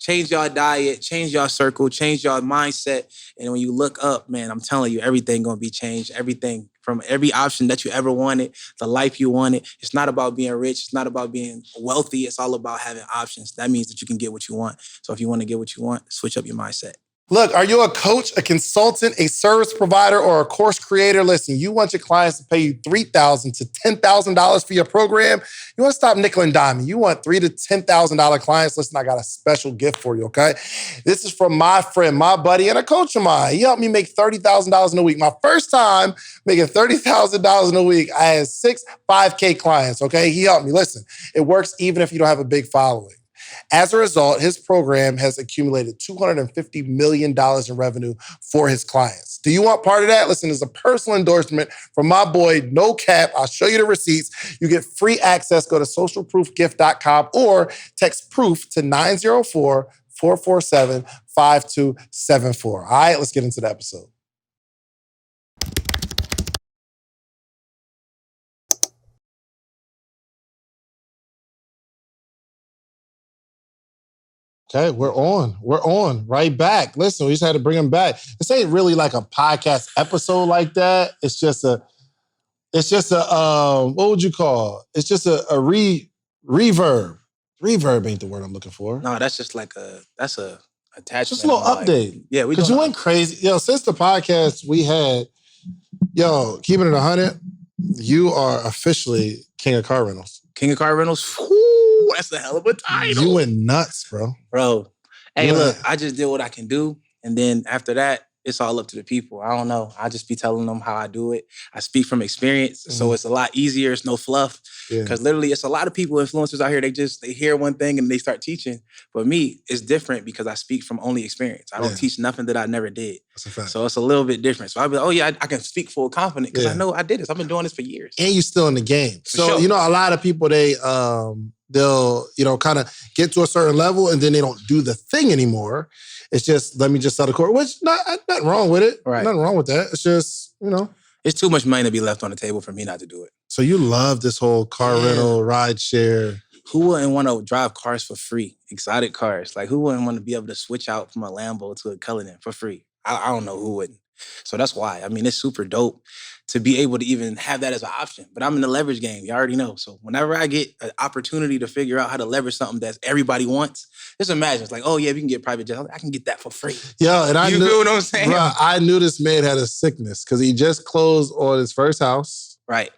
change y'all diet, change y'all circle, change y'all mindset. And when you look up, man, I'm telling you, everything gonna be changed. Everything from every option that you ever wanted, the life you wanted. It's not about being rich. It's not about being wealthy. It's all about having options. That means that you can get what you want. So if you want to get what you want, switch up your mindset. Look, are you a coach, a consultant, a service provider, or a course creator? Listen, you want your clients to pay you $3,000 to $10,000 for your program. You want to stop nickel and diming. You want $3,000 to $10,000 clients. Listen, I got a special gift for you, okay? This is from my friend, my buddy, and a coach of mine. He helped me make $30,000 in a week. My first time making $30,000 in a week, I had 6 5K clients, okay? He helped me. Listen, it works even if you don't have a big following. As a result, his program has accumulated $250 million in revenue for his clients. Do you want part of that? Listen, it's a personal endorsement from my boy, No Cap. I'll show you the receipts. You get free access. Go to socialproofgift.com or text PROOF to 904-447-5274. All right, let's get into the episode. Okay, we're on, right back. Listen, we just had to bring him back. This ain't really like a podcast episode like that. It's just a, what would you call it? It's just a reverb. Reverb ain't the word I'm looking for. No, that's just like that's a attachment. Just a little update. Like, yeah, because you went crazy. Yo, since the podcast we had, keeping it 100, you are officially King of Car Rentals. King of Car Rentals? Woo, that's a hell of a title. You went nuts, bro. Bro, hey, look, I just did what I can do. And then after that, it's all up to the people. I don't know. I just be telling them how I do it. I speak from experience. Mm-hmm. So it's a lot easier. It's no fluff. Because literally, it's a lot of people, influencers out here, they hear one thing and they start teaching. But me, it's different because I speak from only experience. I don't teach nothing that I never did. That's a fact. So it's a little bit different. So I'll be like, I can speak full confident because I know I did this. I've been doing this for years. And you're still in the game. So, a lot of people, they'll, kind of get to a certain level and then they don't do the thing anymore. It's just, let me just sell the course, which nothing wrong with it. Right. Nothing wrong with that. It's just, It's too much money to be left on the table for me not to do it. So you love this whole car rental, ride share. Who wouldn't want to drive cars for free? Exotic cars. Like, who wouldn't want to be able to switch out from a Lambo to a Cullinan for free? I don't know who wouldn't. So that's why. I mean, it's super dope to be able to even have that as an option. But I'm in the leverage game. You already know. So whenever I get an opportunity to figure out how to leverage something that everybody wants, just imagine. It's like, oh, yeah, we can get private jets. I can get that for free. Yeah, and you feel what I'm saying? Bro, I knew this man had a sickness because he just closed on his first house. Right.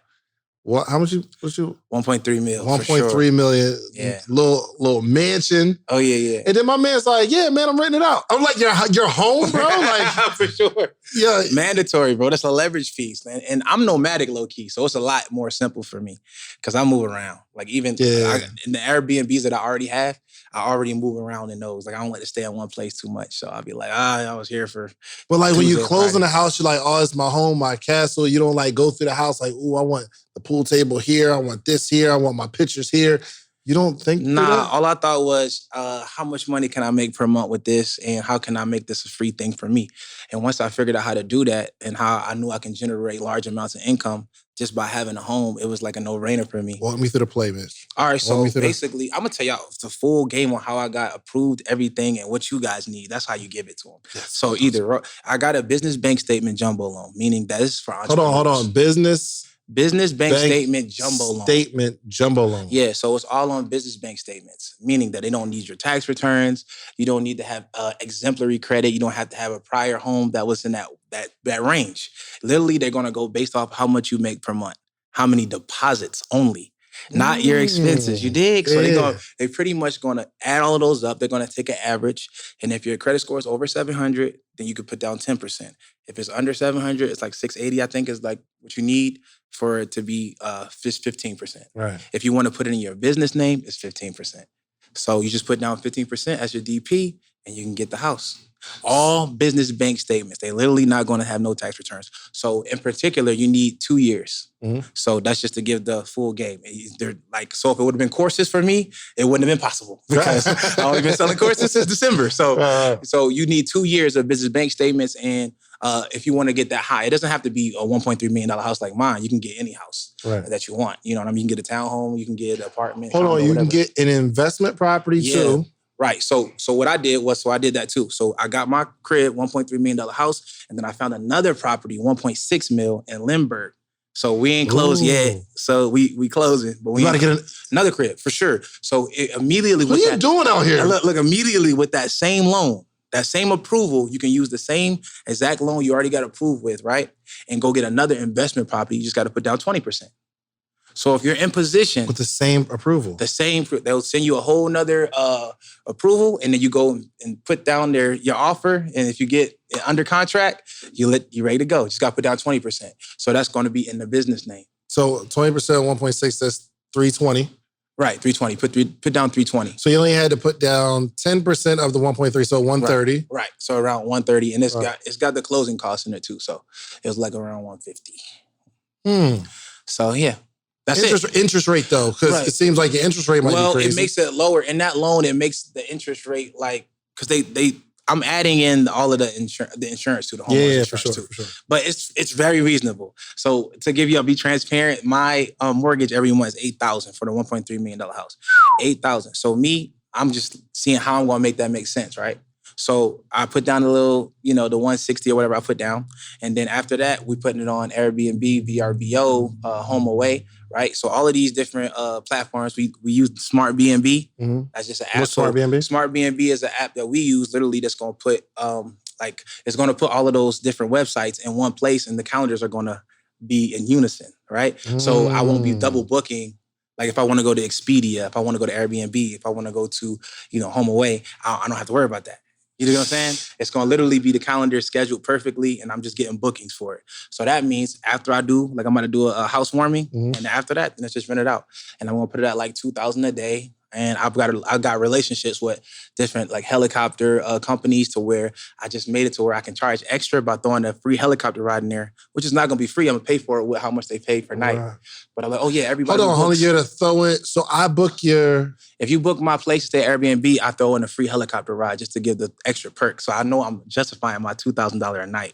What? How much you? 1.3 million. 1.3 million. Yeah. Little mansion. Oh yeah. And then my man's like, "Yeah, man, I'm renting it out." I'm like, "You're home, bro." Like for sure. Yeah, mandatory, bro. That's a leverage fees, man. And I'm nomadic, low key, so it's a lot more simple for me because I move around. Like even in the Airbnbs that I already have, I already move around in those. Like I don't like to stay in one place too much, so I'll be like, I was here for. But like when you close on the house, you're like, "Oh, it's my home, my castle." You don't like go through the house like, "Ooh, I want the pool table here. I want this here. I want my pictures here." You don't think? Nah, all I thought was, how much money can I make per month with this? And how can I make this a free thing for me? And once I figured out how to do that and how I knew I can generate large amounts of income just by having a home, it was like a no-brainer for me. Walk me through the play, Mitch. All right, so basically, I'm going to tell y'all the full game on how I got approved everything and what you guys need. That's how you give it to them. Yes, so either I got a business bank statement jumbo loan, meaning that is for entrepreneurs. Hold on. Business bank statement jumbo loan. Statement jumbo loan. Yeah, so it's all on business bank statements, meaning that they don't need your tax returns. You don't need to have exemplary credit. You don't have to have a prior home that was in that range. Literally, they're going to go based off how much you make per month, how many deposits only, not your expenses. You dig? So they pretty much going to add all of those up. They're going to take an average. And if your credit score is over 700, then you could put down 10%. If it's under 700, it's like 680, I think is like what you need for it to be 15%. Right. If you want to put it in your business name, it's 15%. So you just put down 15% as your DP and you can get the house. All business bank statements. They're literally not going to have no tax returns. So in particular, you need 2 years. Mm-hmm. So that's just to give the full game. So if it would have been courses for me, it wouldn't have been possible because I've only been selling courses since December. So you need 2 years of business bank statements. And if you want to get that high, it doesn't have to be a $1.3 million house like mine. You can get any house that you want. You know what I mean? You can get a townhome. You can get an apartment. Hold on. You can get an investment property too. Right. So what I did was, I did that too. So I got my crib, $1.3 million house, and then I found another property, 1.6 mil in Lindbergh. So we ain't closed yet. So we closing, but we got to get another crib for sure. So immediately, what are you doing out here? Look, immediately with that same loan, that same approval, you can use the same exact loan you already got approved with, right? And go get another investment property. You just got to put down 20%. So if you're in position with the same approval, they'll send you a whole nother approval, and then you go and put down your offer. And if you get under contract, you're ready to go. Just got to put down 20%. So that's going to be in the business name. So 20%, 1.6, that's 320. Right, 320. Put down 320. So you only had to put down 10% of the 1.3, so 130. Right. So around 130, and it's got the closing costs in it too. So it was like around 150. So yeah. That's interest rate though, because it seems like your interest rate might be crazy. Well, it makes it lower. In that loan, it makes the interest rate because I'm adding in all of the insurance to the homeowner's insurance too. For sure. But it's very reasonable. So to be transparent, my mortgage every month is $8,000 for the $1.3 million house. $8,000. So I'm just seeing how I'm going to make that make sense, right? So I put down a little, the 160 or whatever I put down. And then after that, we putting it on Airbnb, VRBO, HomeAway, right? So all of these different platforms, we use Smart BNB. Mm-hmm. That's just an app. What's Smart BNB? Smart BNB is an app that we use literally that's going to put, it's going to put all of those different websites in one place, and the calendars are going to be in unison, right? So I won't be double booking. Like if I want to go to Expedia, if I want to go to Airbnb, if I want to go to, HomeAway, I don't have to worry about that. You know what I'm saying? It's going to literally be the calendar scheduled perfectly, and I'm just getting bookings for it. So that means after I do, I'm going to do a housewarming, and after that, then it's just rent it out. And I'm going to put it at like $2,000 a day. And I've got relationships with different helicopter companies to where I just made it to where I can charge extra by throwing a free helicopter ride in there, which is not going to be free. I'm going to pay for it with how much they pay per night. Right. But I'm like, oh yeah, everybody. Hold on, you got to throw it. So I book If you book my place at Airbnb, I throw in a free helicopter ride just to give the extra perk. So I know I'm justifying my $2,000 a night.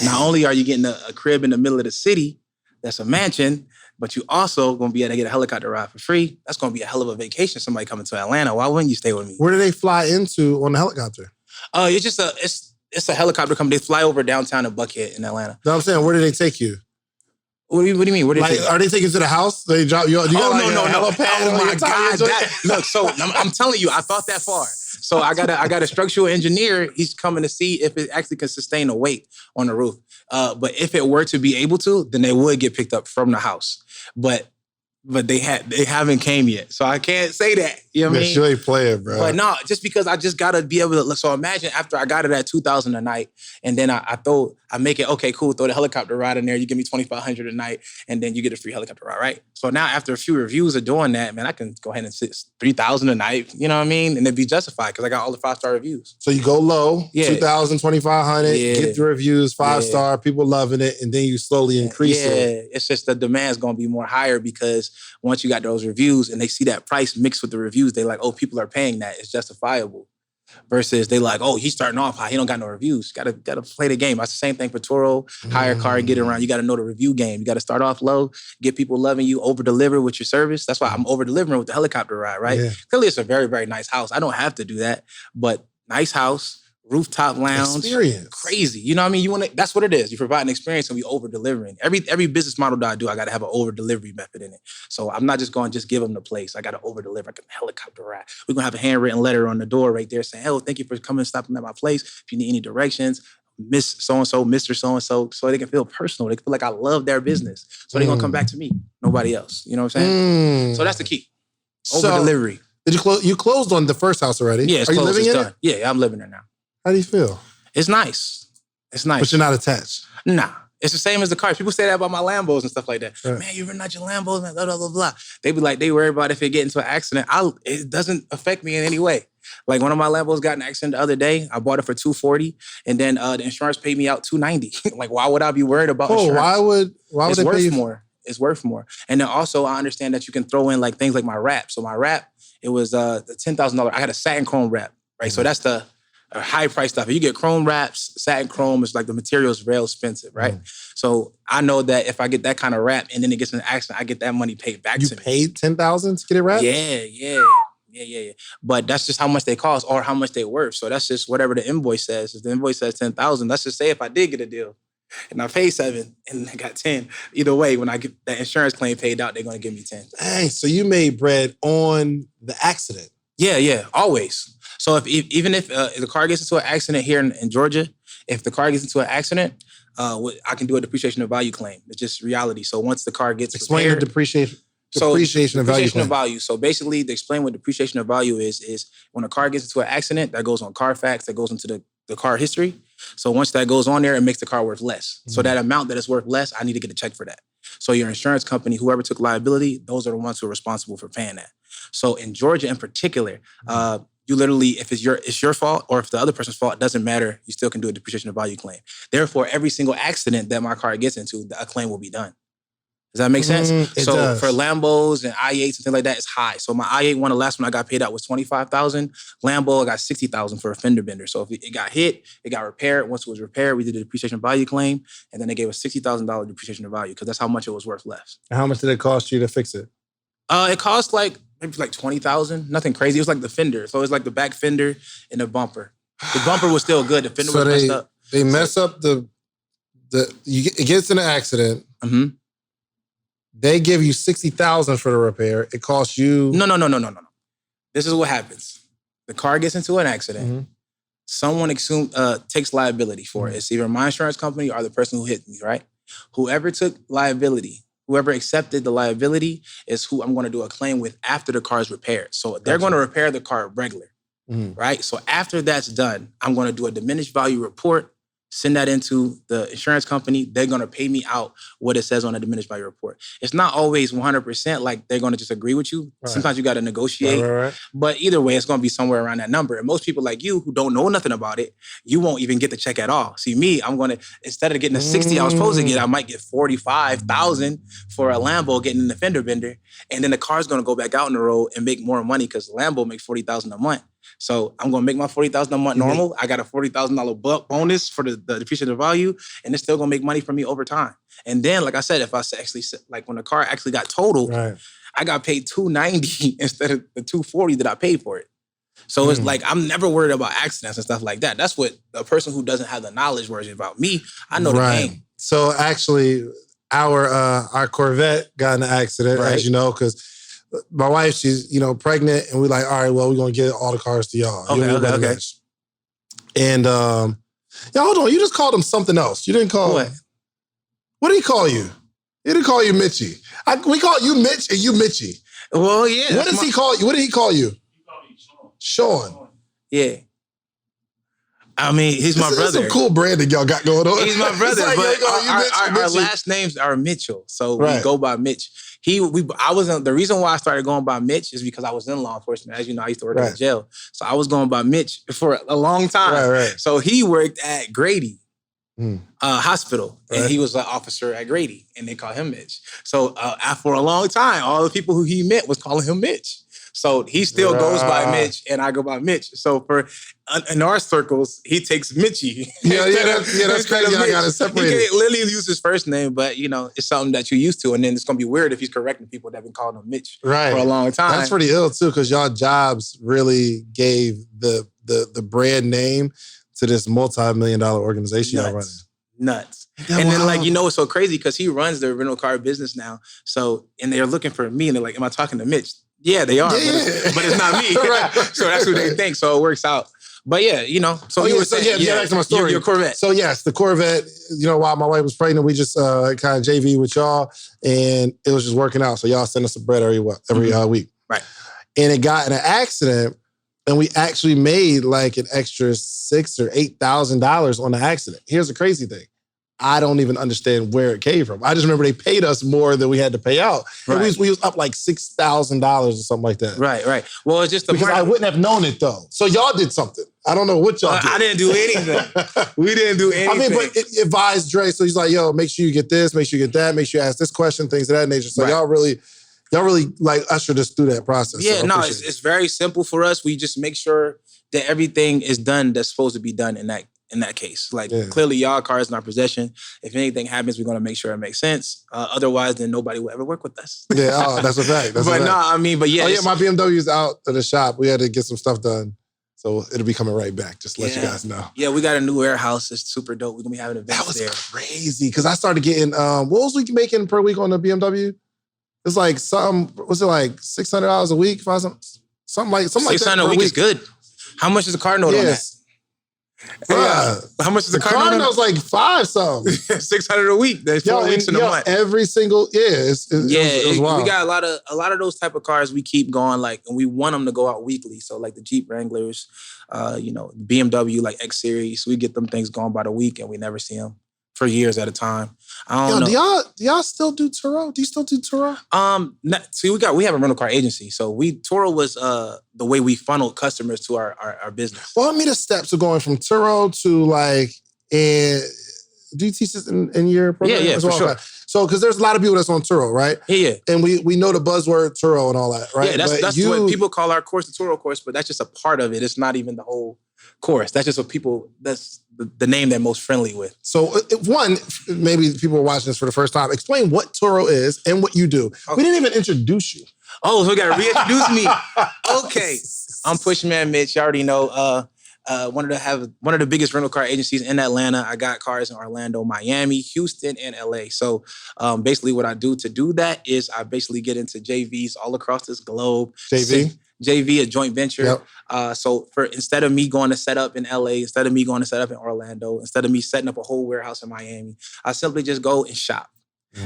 Not only are you getting a crib in the middle of the city, that's a mansion, but you also going to be able to get a helicopter ride for free. That's going to be a hell of a vacation. Somebody coming to Atlanta. Why wouldn't you stay with me? Where do they fly into on the helicopter? It's just it's a helicopter company. They fly over downtown in Buckhead in Atlanta. No, I'm saying, where do they take you? What do you mean? Where do they take you? Are they taking you to the house? They drop you? No. Oh my God! Look, so I'm telling you, I thought that far. So I got a structural engineer. He's coming to see if it actually can sustain the weight on the roof. But if it were to be able to, then they would get picked up from the house. But they haven't came yet. So I can't say that. You know what I mean? You ain't playing, bro. But no, just because I just gotta be able to look. So imagine after I got it at $2,000 a night, and then I make it, okay, cool, throw the helicopter ride in there, you give me $2,500 a night, and then you get a free helicopter ride, right? So now after a few reviews of doing that, man, I can go ahead and sit $3,000 a night, you know what I mean? And it'd be justified because I got all the 5-star reviews. So you go low, 2,000, 2,500, get the reviews, 5-star, people loving it, and then you slowly increase it. Yeah, it's just the demand's gonna be more higher because once you got those reviews and they see that price mixed with the reviews, they like, oh, people are paying that. It's justifiable. Versus they like, oh, he's starting off high. He don't got no reviews. Gotta play the game. That's the same thing for Turo. Hire a car, get around. You got to know the review game. You got to start off low, get people loving you, over-deliver with your service. That's why I'm over-delivering with the helicopter ride, right? Yeah. Clearly, it's a very, very nice house. I don't have to do that, but nice house, rooftop lounge. Experience. Crazy. You know what I mean? That's what it is. You provide an experience and we over-delivering. Every business model that I do, I got to have an over-delivery method in it. So I'm not just going to just give them the place. I got to over-deliver like a helicopter ride. We're going to have a handwritten letter on the door right there saying, hey, thank you for coming and stopping at my place. If you need any directions, Miss so-and-so, Mr. So-and-so, so they can feel personal. They can feel like I love their business. So they're going to come back to me. Nobody else. You know what I'm saying? So that's the key. Over-delivery. So, you closed on the first house already? Yeah, it's closed. Are you living in it? Yeah, I'm living there now. How do you feel? It's nice. It's nice. But you're not attached? Nah. It's the same as the cars. People say that about my Lambos and stuff like that. Right. Man, you're not your Lambos, and blah, blah, blah, blah. They be like, they worry about if it get into an accident. It doesn't affect me in any way. Like one of my Lambos got in an accident the other day. I bought it for $240, and then the insurance paid me out $290. Like, why would I be worried about insurance? Why would it's they worth pay you? more. It's worth more. And then also, I understand that you can throw in like things like my wrap. So my wrap, it was the $10,000. I had a satin chrome wrap, right? So that's the high price stuff. If you get chrome wraps, satin chrome is like the material is real expensive, right? So I know that if I get that kind of wrap and then it gets in an accident, I get that money paid back to me. You paid $10,000 to get it wrapped? Yeah. Yeah. But that's just how much they cost or how much they worth. So that's just whatever the invoice says. If the invoice says 10,000, let's just say if I did get a deal and I paid 7 and I got 10, either way, when I get that insurance claim paid out, they're going to give me 10. Dang, so you made bread on the accident. Yeah, always. So even if the car gets into an accident here in Georgia, if the car gets into an accident, I can do a depreciation of value claim. It's just reality. So once the car gets Explain repaired, the depreciation of value. So basically, to explain what depreciation of value is when a car gets into an accident, that goes on Carfax, that goes into the car history. So once that goes on there, it makes the car worth less. So that amount that is worth less, I need to get a check for that. So your insurance company, whoever took liability, those are the ones who are responsible for paying that. So in Georgia in particular, you literally, if it's your fault or if the other person's fault, it doesn't matter. You still can do a depreciation of value claim. Therefore, every single accident that my car gets into, a claim will be done. Does that make sense? It So does. for Lambos and i8s and things like that, it's high. So my i8 one, the last one I got paid out was 25,000. Lambo, I got 60,000 for a fender bender. So if it got hit, it got repaired. Once it was repaired, we did a depreciation value claim, and then they gave us $60,000 depreciation of value because that's how much it was worth less. How much did it cost you to fix it? It cost maybe 20,000. Nothing crazy. It was like the fender. So it was like the back fender and the bumper. The bumper was still good. The fender was messed up. They mess up it gets in an accident. Mm-hmm. They give you $60,000 for the repair. It costs you... No. This is what happens. The car gets into an accident. Mm-hmm. Someone takes liability for it. It's either my insurance company or the person who hit me, right? Whoever took liability, whoever accepted the liability is who I'm going to do a claim with after the car is repaired. So they're going to repair the car regular, right? So after that's done, I'm going to do a diminished value report, send that into the insurance company. They're going to pay me out what it says on the diminished value report. It's not always 100% like they're going to just agree with you. Right. Sometimes you got to negotiate. Right. But either way, it's going to be somewhere around that number. And most people like you who don't know nothing about it, you won't even get the check at all. See, me, I'm going to, instead of getting the 60 I was supposed to get, I might get 45,000 for a Lambo getting in the fender bender. And then the car's going to go back out on the road and make more money because Lambo makes 40,000 a month. So I'm going to make my 40,000 a month normal. I got a $40,000 bonus for the depreciation of value, and it's still going to make money for me over time. And then, like I said, if I actually, like when the car actually got totaled, I got paid $290 instead of the $240 that I paid for it. So it's like, I'm never worried about accidents and stuff like that. That's what the person who doesn't have the knowledge worries about. Me, I know the game. So actually, our Corvette got in an accident, as you know, because my wife, she's, pregnant, and we're like, all right, well, we're going to get all the cars to y'all. Okay. And, hold on, you just called him something else. You didn't call... What did he call you? He didn't call you Mitchie. We call you Mitch and you Mitchie. Well, yeah. What does he call you? What did he call you? He called me Sean. Yeah. I mean, he's my brother. There's some cool branding y'all got going on. He's my brother, like, but our last names are Mitchell, so we go by Mitch. The reason why I started going by Mitch is because I was in law enforcement. As you know, I used to work in the jail, so I was going by Mitch for a long time. Right. So he worked at Grady Hospital, and he was an officer at Grady, and they call him Mitch. So for a long time, all the people who he met was calling him Mitch. So he still goes by Mitch, and I go by Mitch. So in our circles, he takes Mitchie. That's crazy. I got to separate it. He can't literally use his first name, but it's something that you're used to. And then it's going to be weird if he's correcting people that have been calling him Mitch for a long time. That's pretty ill too, because y'all jobs really gave the brand name to this multi-million-dollar organization y'all running. Nuts. And then it's so crazy because he runs the rental car business now. So, and they're looking for me, and they're like, am I talking to Mitch? Yeah, they are, but it's not me. So that's what they think. So it works out. But so you were saying, back to my story. Your Corvette. So yes, the Corvette, while my wife was pregnant, we just kind of JV with y'all, and it was just working out. So y'all send us some bread every week. Right. And it got in an accident, and we actually made like an extra $6,000 or $8,000 on the accident. Here's the crazy thing. I don't even understand where it came from. I just remember they paid us more than we had to pay out. And we was up like $6,000 or something like that. Right. Well, it's just because I wouldn't have known it though. So y'all did something. I don't know what y'all did. I didn't do anything. We didn't do anything. I mean, but it advised Dre. So he's like, yo, make sure you get this, make sure you get that, make sure you ask this question, things of that nature. So y'all really like ushered us through that process. Yeah, so it's very simple for us. We just make sure that everything is done that's supposed to be done in in that case. Like Yeah. clearly y'all car is in our possession. If anything happens, we're going to make sure it makes sense. Otherwise, then nobody will ever work with us. Yeah, that's a fact. That's a But fact. no, I mean, but yeah. Oh yeah, my BMW's out of the shop. We had to get some stuff done. So it'll be coming right back. Just to let you guys know. Yeah, we got a new warehouse. It's super dope. We're going to be having events there. That was crazy. Because I started getting, what was we making per week on the BMW? It's like was it like $600 a week? Something like 600 a week is good. How much is a car note on that? How much is the car note? It was like 5 something. 600 a week. That's 4 weeks in a month. Every single it was wild. We got a lot of those type of cars. We keep going and we want them to go out weekly. So like the Jeep Wranglers, BMW like X Series, we get them things going by the week and we never see them for years at a time. I don't know. Do y'all still do Turo? Do you still do Turo? We have a rental car agency. So Turo was the way we funneled customers to our business. Well, I mean the steps of going from Turo to do you teach this in your program? Yeah, for sure. So, because there's a lot of people that's on Turo, right? Yeah. And we know the buzzword Turo and all that, right? Yeah, that's what people call our course, the Turo course, but that's just a part of it. It's not even the whole course. That's just that's the name they're most friendly with. So one, maybe people are watching this for the first time. Explain what Turo is and what you do. Okay. We didn't even introduce you. Oh, so we got to reintroduce me. Okay. I'm Pushman Mitch. You already know. Wanted to have one of the biggest rental car agencies in Atlanta. I got cars in Orlando, Miami, Houston, and LA. So basically what I do to do that is I basically get into JVs all across this globe. JV, a joint venture. Yep. So instead of me going to set up in LA, instead of me going to set up in Orlando, instead of me setting up a whole warehouse in Miami, I simply just go and shop.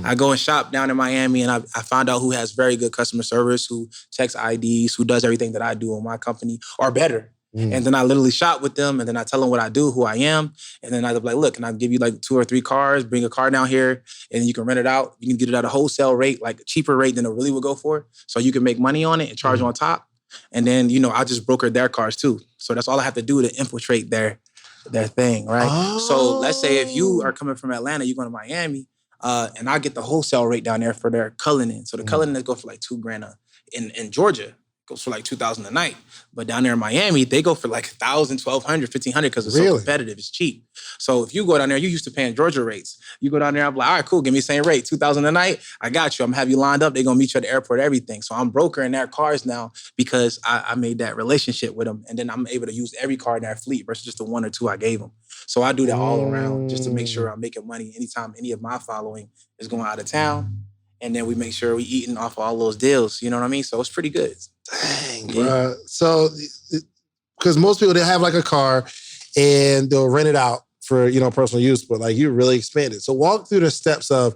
I go and shop down in Miami and I find out who has very good customer service, who checks IDs, who does everything that I do in my company or better. And then I literally shop with them and then I tell them what I do, who I am. And then I'll be like, look, can I give you like 2 or 3 cars, bring a car down here and you can rent it out. You can get it at a wholesale rate, like a cheaper rate than it really would go for. So you can make money on it and charge on top. And then, I just broker their cars too. So that's all I have to do to infiltrate their thing, right? Oh. So let's say if you are coming from Atlanta, you're going to Miami, and I get the wholesale rate down there for their Cullinan. So the Cullinan go for like $2,000 in Georgia. Goes for like $2,000 a night. But down there in Miami, they go for like $1,000, $1,200, $1,500 because it's so competitive. It's cheap. So if you go down there, you used to paying Georgia rates. You go down there, I'm like, all right, cool, give me the same rate, $2,000 a night. I got you. I'm gonna have you lined up. They're gonna meet you at the airport, everything. So I'm brokering their cars now because I made that relationship with them. And then I'm able to use every car in their fleet versus just the 1 or 2 I gave them. So I do that all around just to make sure I'm making money anytime any of my following is going out of town. And then we make sure we eating off all those deals. You know what I mean? So it's pretty good. Dang, bro. So, because most people, they have like a car and they'll rent it out for, personal use, but like you really expanded. So walk through the steps of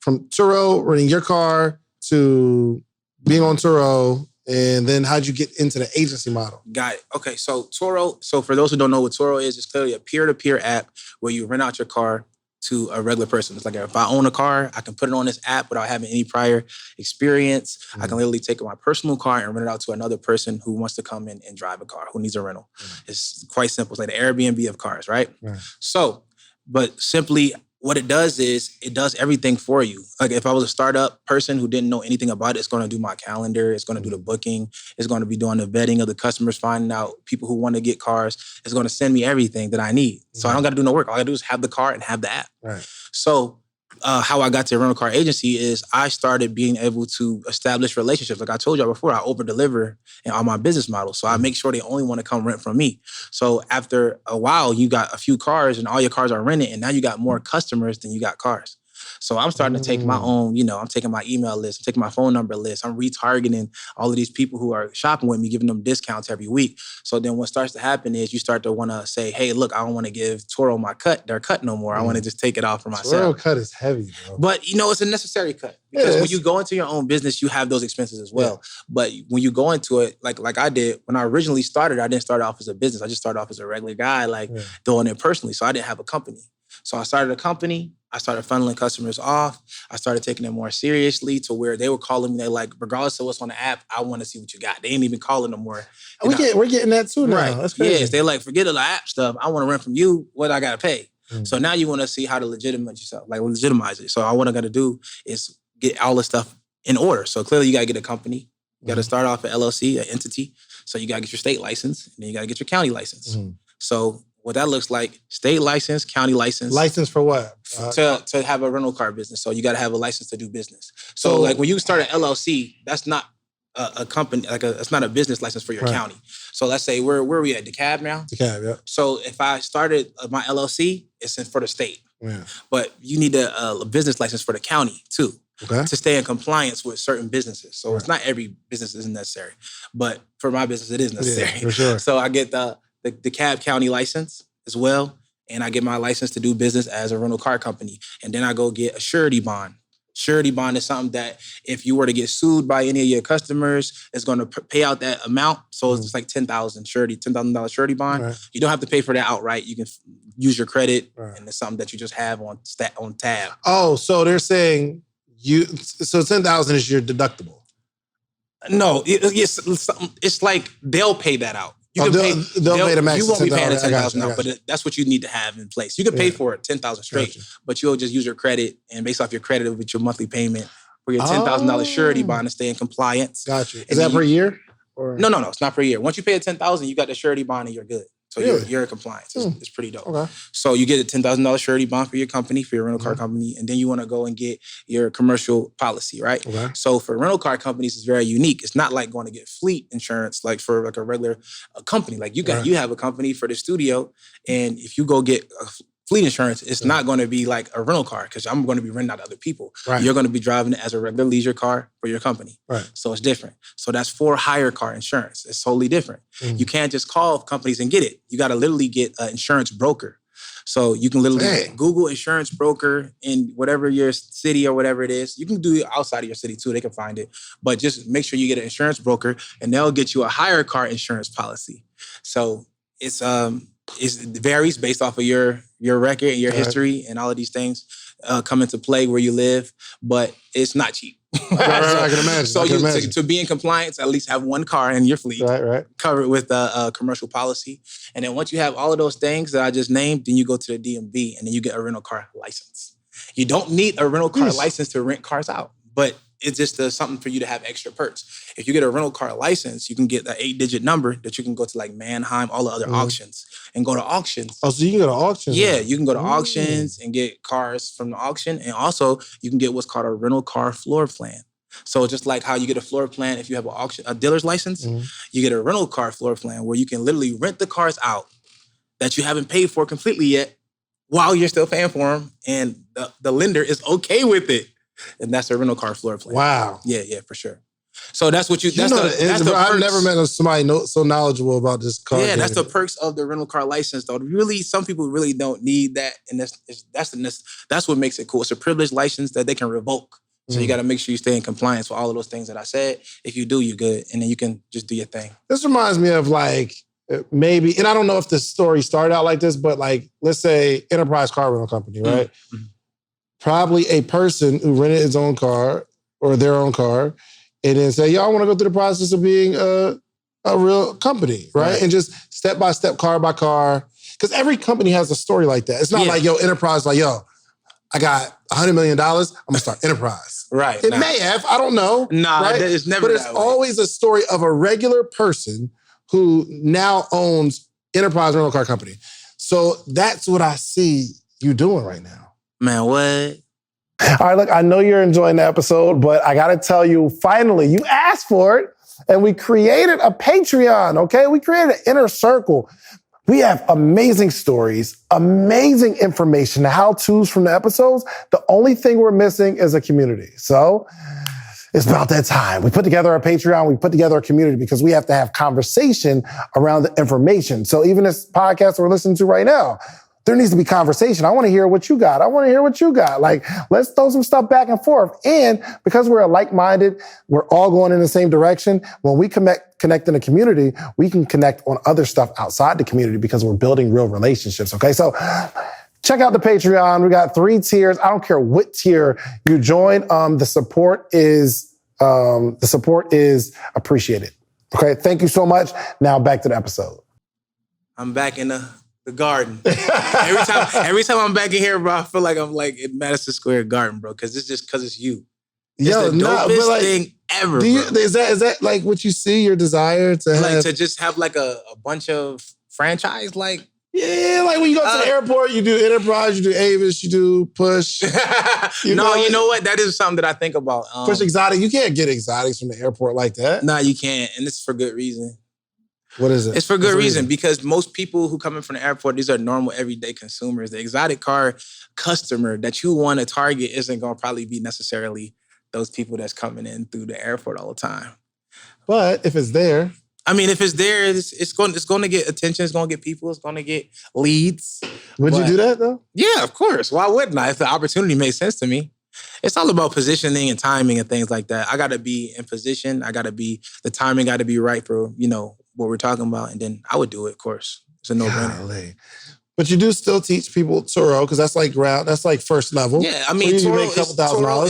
from Turo, renting your car to being on Turo, and then how'd you get into the agency model? Got it. Okay, so Turo, so for those who don't know what Turo is, it's clearly a peer-to-peer app where you rent out your car to a regular person. It's like if I own a car, I can put it on this app without having any prior experience. I can literally take my personal car and rent it out to another person who wants to come in and drive a car, who needs a rental. It's quite simple. It's like the AirBNB of cars, right? So, but simply what it does is it does everything for you. Like if I was a startup person who didn't know anything about it, it's going to do my calendar. It's going to do the booking. It's going to be doing the vetting of the customers, finding out people who want to get cars. It's going to send me everything that I need. So I don't got to do no work. All I do is have the car and have the app. Right. So how I got to a rental car agency is I started being able to establish relationships. Like I told y'all before, I over-deliver on my business model. So I make sure they only want to come rent from me. So after a while, you got a few cars and all your cars are rented and now you got more customers than you got cars. So I'm starting to take my own, I'm taking my email list, I'm taking my phone number list, I'm retargeting all of these people who are shopping with me, giving them discounts every week. So then what starts to happen is you start to want to say, hey, look, I don't want to give Turo their cut no more. I want to just take it off for myself. Turo cut is heavy, bro. But, it's a necessary cut. Because when you go into your own business, you have those expenses as well. Yeah. But when you go into it, like I did, when I originally started, I didn't start off as a business. I just started off as a regular guy, doing it personally. So I didn't have a company. So I started a company. I started funneling customers off. I started taking it more seriously to where they were calling me. They're like, regardless of what's on the app, I want to see what you got. They ain't even calling no more. We're getting that too now. Right. That's crazy. Yes, they're like, forget the app stuff. I want to rent from you. What I got to pay? So now you want to see how to legitimize it. So all I got to do is get all the stuff in order. So clearly you got to get a company. You got to start off an LLC, an entity. So you got to get your state license. And then you got to get your county license. So What that looks like: state license, county license. License for what? To have a rental car business. So you got to have a license to do business. So like when you start an LLC, that's not a company, it's not a business license for your county. So let's say where are we at? DeKalb now? DeKalb, yeah. So if I started my LLC, it's for the state. Yeah. But you need a business license for the county too. Okay. To stay in compliance with certain businesses. So it's not every business is necessary. But for my business, it is necessary. Yeah, for sure. So I get the DeKalb County license as well. And I get my license to do business as a rental car company. And then I go get a surety bond. Surety bond is something that if you were to get sued by any of your customers, it's going to pay out that amount. So it's like $10,000 surety bond. Right. You don't have to pay for that outright. You can use your credit, and it's something that you just have on tab. Oh, so they're saying so $10,000 is your deductible? No, it's like they'll pay that out. They'll pay the max. You won't be paying the $10,000 out, but that's what you need to have in place. You can pay for it $10,000 straight, but you'll just use your credit, and based off your credit with your monthly payment for your $10,000 surety bond to stay in compliance. Gotcha. Is that per year? Or? No, it's not per year. Once you pay the $10,000, you got the surety bond and you're good. So you're in compliance. It's pretty dope. Okay. So you get a $10,000 surety bond for your company, for your rental car company, and then you want to go and get your commercial policy, right? Okay. So for rental car companies, it's very unique. It's not like going to get fleet insurance like for like a regular company. Like you have a company for the studio, and if you go get a fleet insurance, it's not going to be like a rental car because I'm going to be renting out to other people. Right. You're going to be driving it as a regular leisure car for your company. Right. So it's different. So that's for hire car insurance. It's totally different. Mm. You can't just call companies and get it. You got to literally get an insurance broker. So you can literally Google insurance broker in whatever your city or whatever it is. You can do it outside of your city too. They can find it. But just make sure you get an insurance broker and they'll get you a hire car insurance policy. So it varies based off of your record and your history and all of these things come into play where you live, but it's not cheap. I can imagine. So to be in compliance, at least have one car in your fleet covered with a commercial policy. And then once you have all of those things that I just named, then you go to the DMV and then you get a rental car license. You don't need a rental car license to rent cars out, but it's just something for you to have extra perks. If you get a rental car license, you can get the 8-digit number that you can go to like Manheim, all the other auctions, and go to auctions. Oh, so you can go to auctions? Yeah, you can go to auctions and get cars from the auction. And also, you can get what's called a rental car floor plan. So just like how you get a floor plan if you have a dealer's license, you get a rental car floor plan where you can literally rent the cars out that you haven't paid for completely yet while you're still paying for them. And the lender is okay with it. And that's a rental car floor plan. Wow. Yeah, for sure. So that's what I've never met somebody so knowledgeable about this car. Yeah, that's the perks of the rental car license, though. Really, some people really don't need that, and that's what makes it cool. It's a privileged license that they can revoke. So you got to make sure you stay in compliance with all of those things that I said. If you do, you're good, and then you can just do your thing. This reminds me of like maybe, and I don't know if the story started out like this, but like let's say Enterprise Car Rental Company, right? Mm-hmm. Probably a person who rented his own car or their own car and then say, yo, I want to go through the process of being a real company, right? And just step by step, car by car. Because every company has a story like that. It's not like, yo, Enterprise, like, yo, I got $100 million, I'm going to start Enterprise. Right. It may have, I don't know. Right? It's never But it's always a story of a regular person who now owns Enterprise Rental Car Company. So that's what I see you doing right now. Man, what? All right, look, I know you're enjoying the episode, but I got to tell you, finally, you asked for it, and we created a Patreon, okay? We created an inner circle. We have amazing stories, amazing information, how-tos from the episodes. The only thing we're missing is a community. So it's about that time. We put together our Patreon, we put together a community because we have to have conversation around the information. So even this podcast we're listening to right now, there needs to be conversation. I want to hear what you got. Like, let's throw some stuff back and forth. And because we're like-minded, we're all going in the same direction. When we connect in a community, we can connect on other stuff outside the community because we're building real relationships. Okay, so check out the Patreon. We got 3 tiers. I don't care what tier you join. The support is appreciated. Okay, thank you so much. Now back to the episode. I'm back in the garden. every time I'm back in here, bro, I feel like I'm like in Madison Square Garden, bro, because it's you. It's the dopest thing ever. Is that like what you see, your desire to have? Like to just have like a bunch of franchise like Yeah, like when you go to the airport, you do Enterprise, you do Avis, you do Push. You know what? That is something that I think about. Push exotic. You can't get exotics from the airport like that. Nah, you can't. And it's for good reason. What is it? It's for good reason because most people who come in from the airport, these are normal everyday consumers. The exotic car customer that you want to target isn't going to probably be necessarily those people that's coming in through the airport all the time. But if it's there. I mean, if it's there, it's going to get attention. It's going to get people. It's going to get leads. Would you do that though? Yeah, of course. Why wouldn't I? If the opportunity made sense to me. It's all about positioning and timing and things like that. I got to be in position. The timing got to be right for, what we're talking about. And then I would do it, of course. It's a no-brainer. But you do still teach people Turo because that's like first level. Yeah, I mean, Turo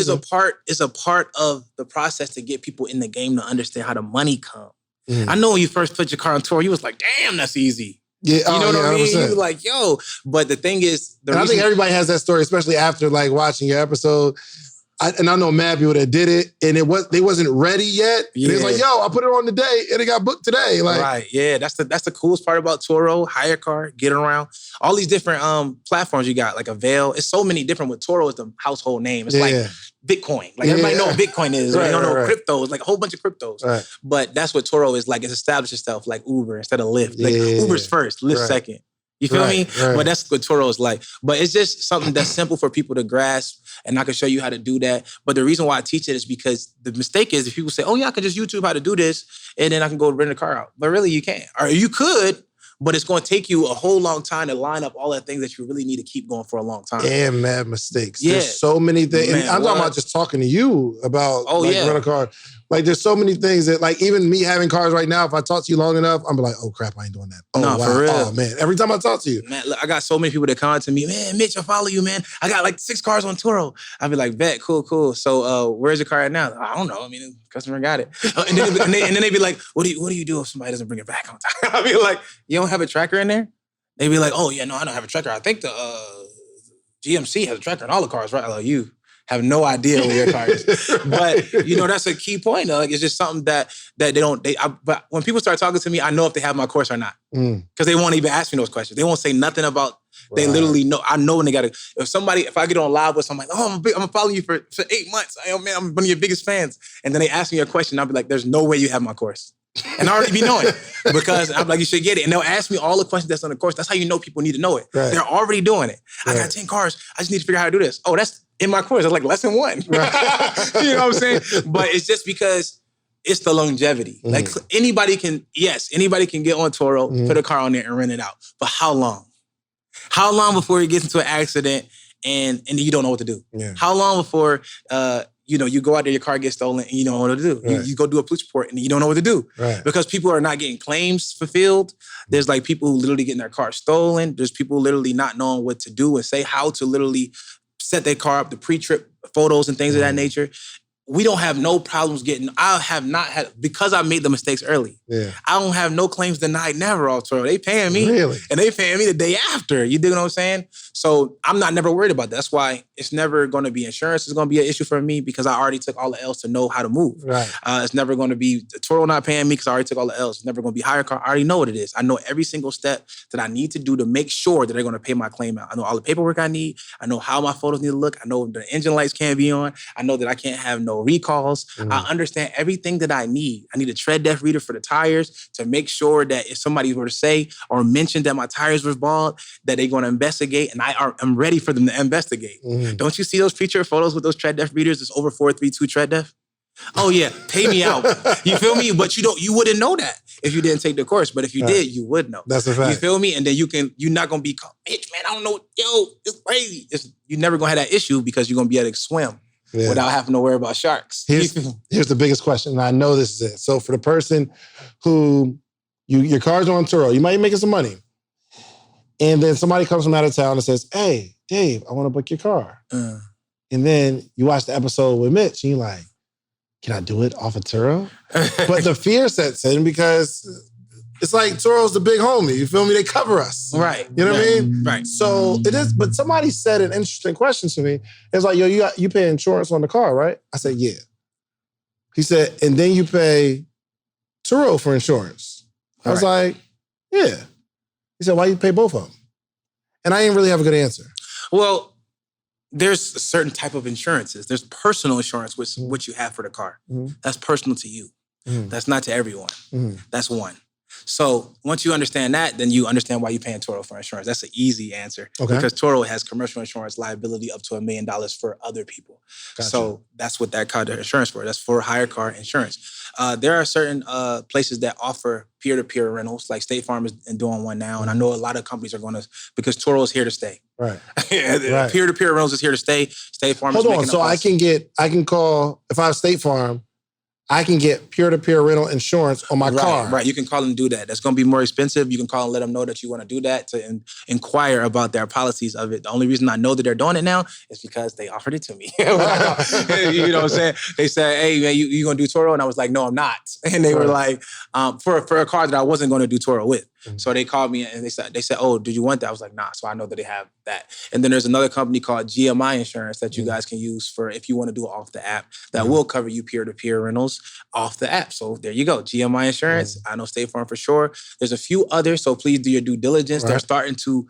is a part of the process to get people in the game to understand how the money comes. I know when you first put your car on Turo, you was like, damn, that's easy. Yeah, you know what I mean? 100%. You like, yo. But the thing is, I think everybody has that story, especially after like watching your episode. I know mad people that did it, and they wasn't ready yet. Yeah. They was like, yo, I put it on today, and it got booked today. Like, right, yeah, that's the coolest part about Turo. Hire car, get around. All these different platforms you got, like Avail. It's so many different. With Turo is the household name. It's like Bitcoin. Like everybody know what Bitcoin is. Right, they don't know cryptos, like a whole bunch of cryptos. Right. But that's what Turo is like. It's established itself like Uber instead of Lyft. Like Uber's first, Lyft second. You feel me? Right. But that's what Turo is like. But it's just something that's simple for people to grasp, and I can show you how to do that. But the reason why I teach it is because the mistake is if people say, oh yeah, I can just YouTube how to do this, and then I can go rent a car out. But really, you can't. Or you could, but it's going to take you a whole long time to line up all the things that you really need to keep going for a long time. And mad mistakes. Yeah. There's so many things. Man, I'm talking about just talking to you about rent a car. Like, there's so many things that, like, even me having cars right now, if I talk to you long enough, I'm like, oh, crap, I ain't doing that. Oh, no, wow. For real. Oh, man. Every time I talk to you. Man, look, I got so many people that come to me, man, Mitch, I follow you, man. I got, like, 6 cars on Turo. I'll be like, bet, cool. So, where's your car at now? I don't know. I mean, the customer got it. And then they be like, what do you do if somebody doesn't bring it back on time? I'll be like, you don't have a tracker in there? They be like, oh, yeah, no, I don't have a tracker. I think the GMC has a tracker in all the cars, right? I like, you have no idea where your car is. But, that's a key point. Like, it's just something that they don't, but when people start talking to me, I know if they have my course or not. Because they won't even ask me those questions. They won't say nothing about, they literally know. I know when they got to, if I get on live with somebody, oh, I'm going to follow you for 8 months. Oh, man, I'm one of your biggest fans. And then they ask me a question, I'll be like, there's no way you have my course. And I already be knowing because I'm like, you should get it. And they'll ask me all the questions that's on the course. That's how you know people need to know it. Right. They're already doing it. I got 10 cars. I just need to figure out how to do this. Oh, that's in my course. That's like lesson 1. Right. You know what I'm saying? But it's just because it's the longevity. Like anybody can get on Turo, put a car on there and rent it out. But how long? How long before you get into an accident and you don't know what to do? Yeah. How long before you go out there, your car gets stolen, and you don't know what to do. Right. You go do a police report, and you don't know what to do. Right. Because people are not getting claims fulfilled. There's like people who literally getting their car stolen. There's people literally not knowing what to do and say how to literally set their car up, the pre-trip photos and things of that nature. We don't have no problems I have not had, because I made the mistakes early. Yeah. I don't have no claims denied never off Turo. They paying me. Really? And they paying me the day after. You dig what I'm saying? So I'm not never worried about that. That's why it's never going to be insurance. It's going to be an issue for me because I already took all the L's to know how to move. Right. It's never going to be Turo not paying me because I already took all the L's. It's never going to be hire car. I already know what it is. I know every single step that I need to do to make sure that they're going to pay my claim out. I know all the paperwork I need. I know how my photos need to look. I know the engine lights can't be on. I know that I can't have no recalls. I understand everything that I need. I need a tread depth reader for the tires to make sure that if somebody were to say or mention that my tires were bald, that they're going to investigate, and I'm ready for them to investigate. Don't you see those feature photos with those tread depth readers? It's over 432 tread depth. Oh yeah, pay me out. You feel me? But you wouldn't know that if you didn't take the course. But if you did, you would know. That's a fact. You feel me? And then you're not gonna be called, Mitch, man, I don't know. Yo, it's crazy. You're never gonna have that issue because you're gonna be able to swim. Yeah. Without having to worry about sharks. Here's the biggest question, and I know this is it. So for the person who, your car's on Turo, you might be making some money, and then somebody comes from out of town and says, hey, Dave, I want to book your car. And then you watch the episode with Mitch, and you're like, can I do it off of Turo? But the fear sets in because it's like Turo's the big homie. You feel me? They cover us. Right. You know what I mean? Right. So it is, but somebody said an interesting question to me. It's like, yo, you pay insurance on the car, right? I said, yeah. He said, and then you pay Turo for insurance. I was like, yeah. He said, why you pay both of them? And I didn't really have a good answer. Well, there's a certain type of insurances. There's personal insurance, which you have for the car. Mm-hmm. That's personal to you. Mm-hmm. That's not to everyone. Mm-hmm. That's one. So once you understand that, then you understand why you're paying Toro for insurance. That's an easy answer. Okay. Because Toro has commercial insurance liability up to $1 million for other people. Gotcha. So that's what that car insurance for. That's for hire car insurance. There are certain places that offer peer-to-peer rentals, like State Farm is doing one now. And I know a lot of companies are going to, because Toro is here to stay. Right. Right. Peer-to-peer rentals is here to stay. State Farm is making Hold on. So I can call, if I have State Farm, I can get peer-to-peer rental insurance on my car. Right, you can call and do that. That's going to be more expensive. You can call and let them know that you want to do that to inquire about their policies of it. The only reason I know that they're doing it now is because they offered it to me. You know what I'm saying? They said, hey, man, you going to do Toro? And I was like, no, I'm not. And they were like, for a car that I wasn't going to do Toro with. Mm-hmm. So they called me and they said, oh, did you want that? I was like, nah. So I know that they have that. And then there's another company called GMI Insurance that you guys can use for if you want to do it off the app that will cover you peer-to-peer rentals off the app. So there you go. GMI Insurance. I know State Farm for sure. There's a few others. So please do your due diligence. They're starting to,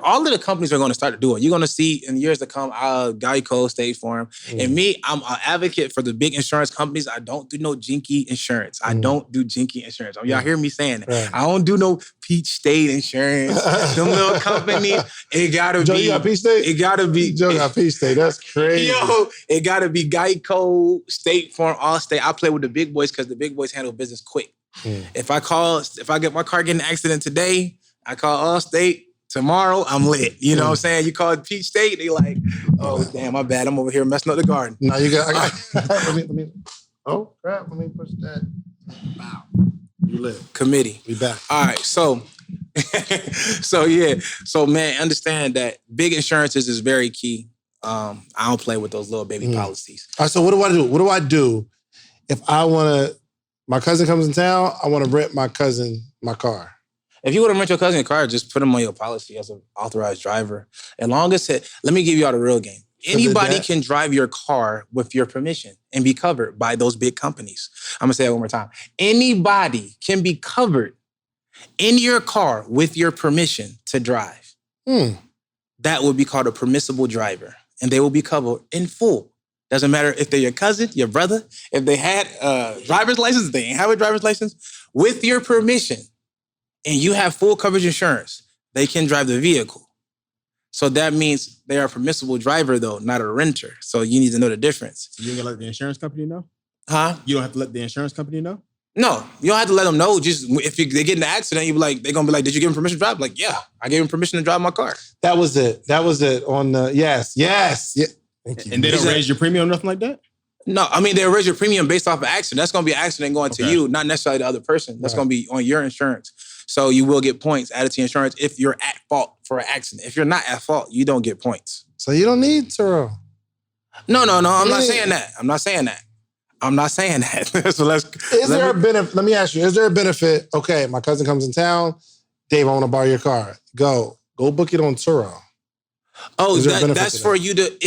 all of the companies are going to start to do it. You're going to see in years to come, Geico, State Farm. And me, I'm an advocate for the big insurance companies. I don't do no jinky insurance. I don't do jinky insurance. Y'all hear me saying that. Right. I don't do no Peach State Insurance. Them little companies, it gotta Joe, be. You got Peach State? It gotta be. Joe got Peach State. That's crazy. Yo, it gotta be Geico, State Farm, Allstate. I play with the big boys because the big boys handle business quick. If I get my car get in an accident today, I call Allstate. Tomorrow, I'm lit. You know what I'm saying? You call Peach State, they like, oh, damn, my bad. I'm over here messing up the garden. No, you got, let me, oh, crap. Let me push that. Wow. You lit. Committee. We back. All right, so man, understand that big insurances is very key. I don't play with those little baby policies. All right, so what do I do? What do I do if I want to, my cousin comes in town, I want to rent my cousin my car? If you want to rent your cousin a car, just put him on your policy as an authorized driver. As long as let me give you all the real game. Anybody can drive your car with your permission and be covered by those big companies. I'm going to say that one more time. Anybody can be covered in your car with your permission to drive. That would be called a permissible driver. And they will be covered in full. Doesn't matter if they're your cousin, your brother, if they had a driver's license, if they ain't have a driver's license. With your permission, and you have full coverage insurance, they can drive the vehicle. So that means they are a permissible driver, though, not a renter. So you need to know the difference. You ain't gonna let the insurance company know? Huh? You don't have to let the insurance company know? No, you don't have to let them know. Just if they get in an accident, they're gonna be like, "Did you give him permission to drive?" Like, yeah, I gave him permission to drive my car. That was it. On the yes. Thank you. And they don't raise your premium or nothing like that? No, I mean, they raise your premium based off of accident. That's gonna be an accident going to you, not necessarily the other person. That's gonna be on your insurance. So you will get points added to your insurance if you're at fault for an accident. If you're not at fault, you don't get points. So you don't need Turo. No. I'm not saying that. So let me ask you, is there a benefit? Okay, my cousin comes in town. Dave, I want to borrow your car. Go book it on Turo. Oh, that's for you to,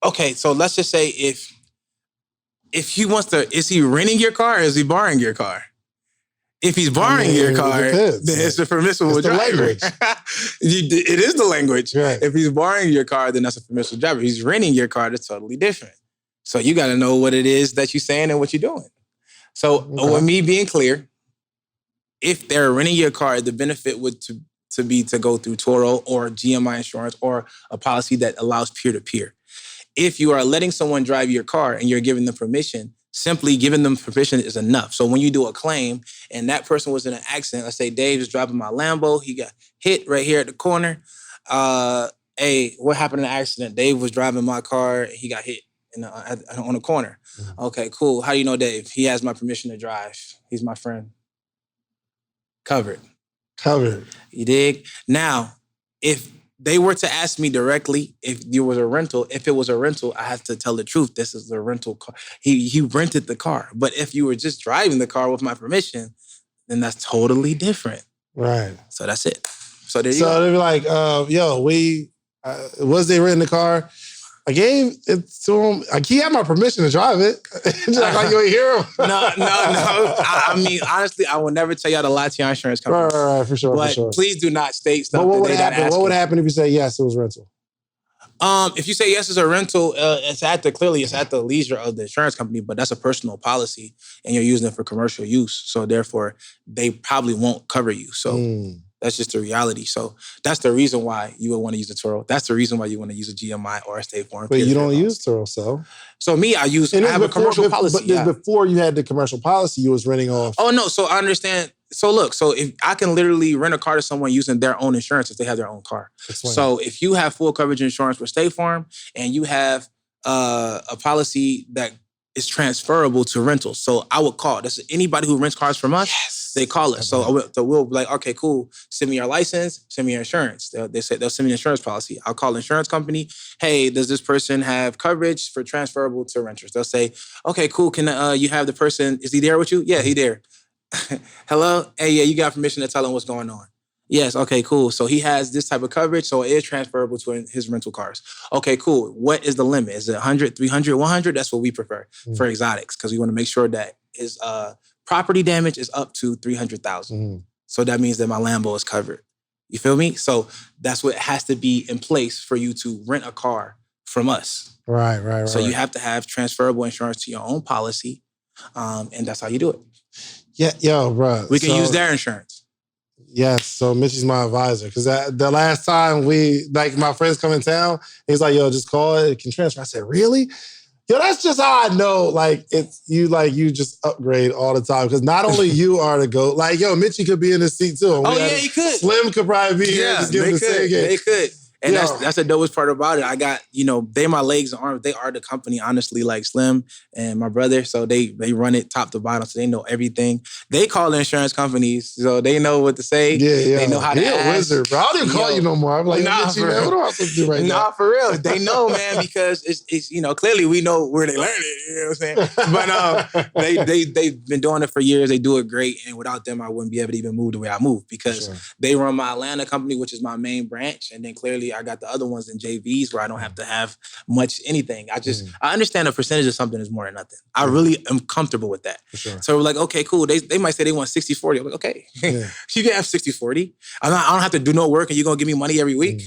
okay, so let's just say if he wants to, is he renting your car or is he borrowing your car? If he's borrowing your car, then it's a permissible driver. Language. It is the language. Right. If he's borrowing your car, then that's a permissible driver. If he's renting your car, that's totally different. So you got to know what it is that you're saying and what you're doing. So with me being clear, if they're renting your car, the benefit would be to go through Toro or GMI insurance or a policy that allows peer-to-peer. If you are letting someone drive your car and you're giving them permission, simply giving them permission is enough. So when you do a claim and that person was in an accident, let's say Dave is driving my Lambo, he got hit right here at the corner. Hey, what happened in the accident? Dave was driving my car, he got hit on the corner. Okay, cool. How do you know Dave? He has my permission to drive. He's my friend. Covered. You dig? Now, if they were to ask me directly if it was a rental, I have to tell the truth. This is a rental car. He rented the car. But if you were just driving the car with my permission, then that's totally different. Right. So that's it. So there you go. So they'd be like, was they renting the car? I gave it to him. Like, he had my permission to drive it. Just like you ain't hear him. No. I mean, honestly, I will never tell y'all to lie to your insurance company. Right, for sure, But for sure. please do not state stuff But what that would they not happen? asking. What would happen if you say yes, it was rental? If you say yes, it's a rental. It's at the leisure of the insurance company, but that's a personal policy, and you're using it for commercial use. So therefore, they probably won't cover you. So that's just the reality. So that's the reason why you would want to use a Turo. That's the reason why you want to use a GMI or a State Farm. But you don't use Turo, so. So me, I have a commercial policy. But before you had the commercial policy, you was renting off. Oh no, so I understand. So look, so if I can literally rent a car to someone using their own insurance if they have their own car. Explain. So if you have full coverage insurance with State Farm and you have a policy that is transferable to rentals, so I would call. That's anybody who rents cars from us. Yes. They call us. So we'll be like, okay, cool. Send me your license. Send me your insurance. They'll send me an insurance policy. I'll call the insurance company. Hey, does this person have coverage for transferable to renters? They'll say, okay, cool. Can you have the person? Is he there with you? Yeah, he there. Hello? Hey, yeah, you got permission to tell him what's going on. Yes, okay, cool. So he has this type of coverage, so it is transferable to his rental cars. Okay, cool. What is the limit? Is it 100, 300, 100? That's what we prefer for exotics because we want to make sure that his property damage is up to 300,000. So that means that my Lambo is covered. You feel me? So that's what has to be in place for you to rent a car from us. Right. So you have to have transferable insurance to your own policy, and that's how you do it. Yeah, yo, bro. We can use their insurance. Yes, so Mitchie's my advisor. Because the last time my friends come in town, he's like, yo, just call it can transfer. I said, really? Yo, that's just how I know, it's you just upgrade all the time. Because not only you are the GOAT, Mitchie could be in this seat too. He could. Slim could probably be here. Just give him the same game. They could. And that's the dopest part about it. I got, they my legs and arms. They are the company, honestly, like Slim and my brother. So they run it top to bottom. So they know everything. They call the insurance companies. So they know what to say. Yeah. They know how to ask. A wizard, bro. I don't even call you no more. I'm like, Mitchie, man, what am I supposed to do right now? Nah, for real. They know, man, because it's clearly we know where they learn it. You know what I'm saying? But they've been doing it for years. They do it great. And without them, I wouldn't be able to even move the way I move because they run my Atlanta company, which is my main branch. And then clearly I got the other ones in JVs where I don't have to have much anything. I understand a percentage of something is more than nothing. I really am comfortable with that. For sure. So we're like, okay, cool. They might say they want 60-40. I'm like, okay, you can have 60-40. I don't have to do no work and you're going to give me money every week.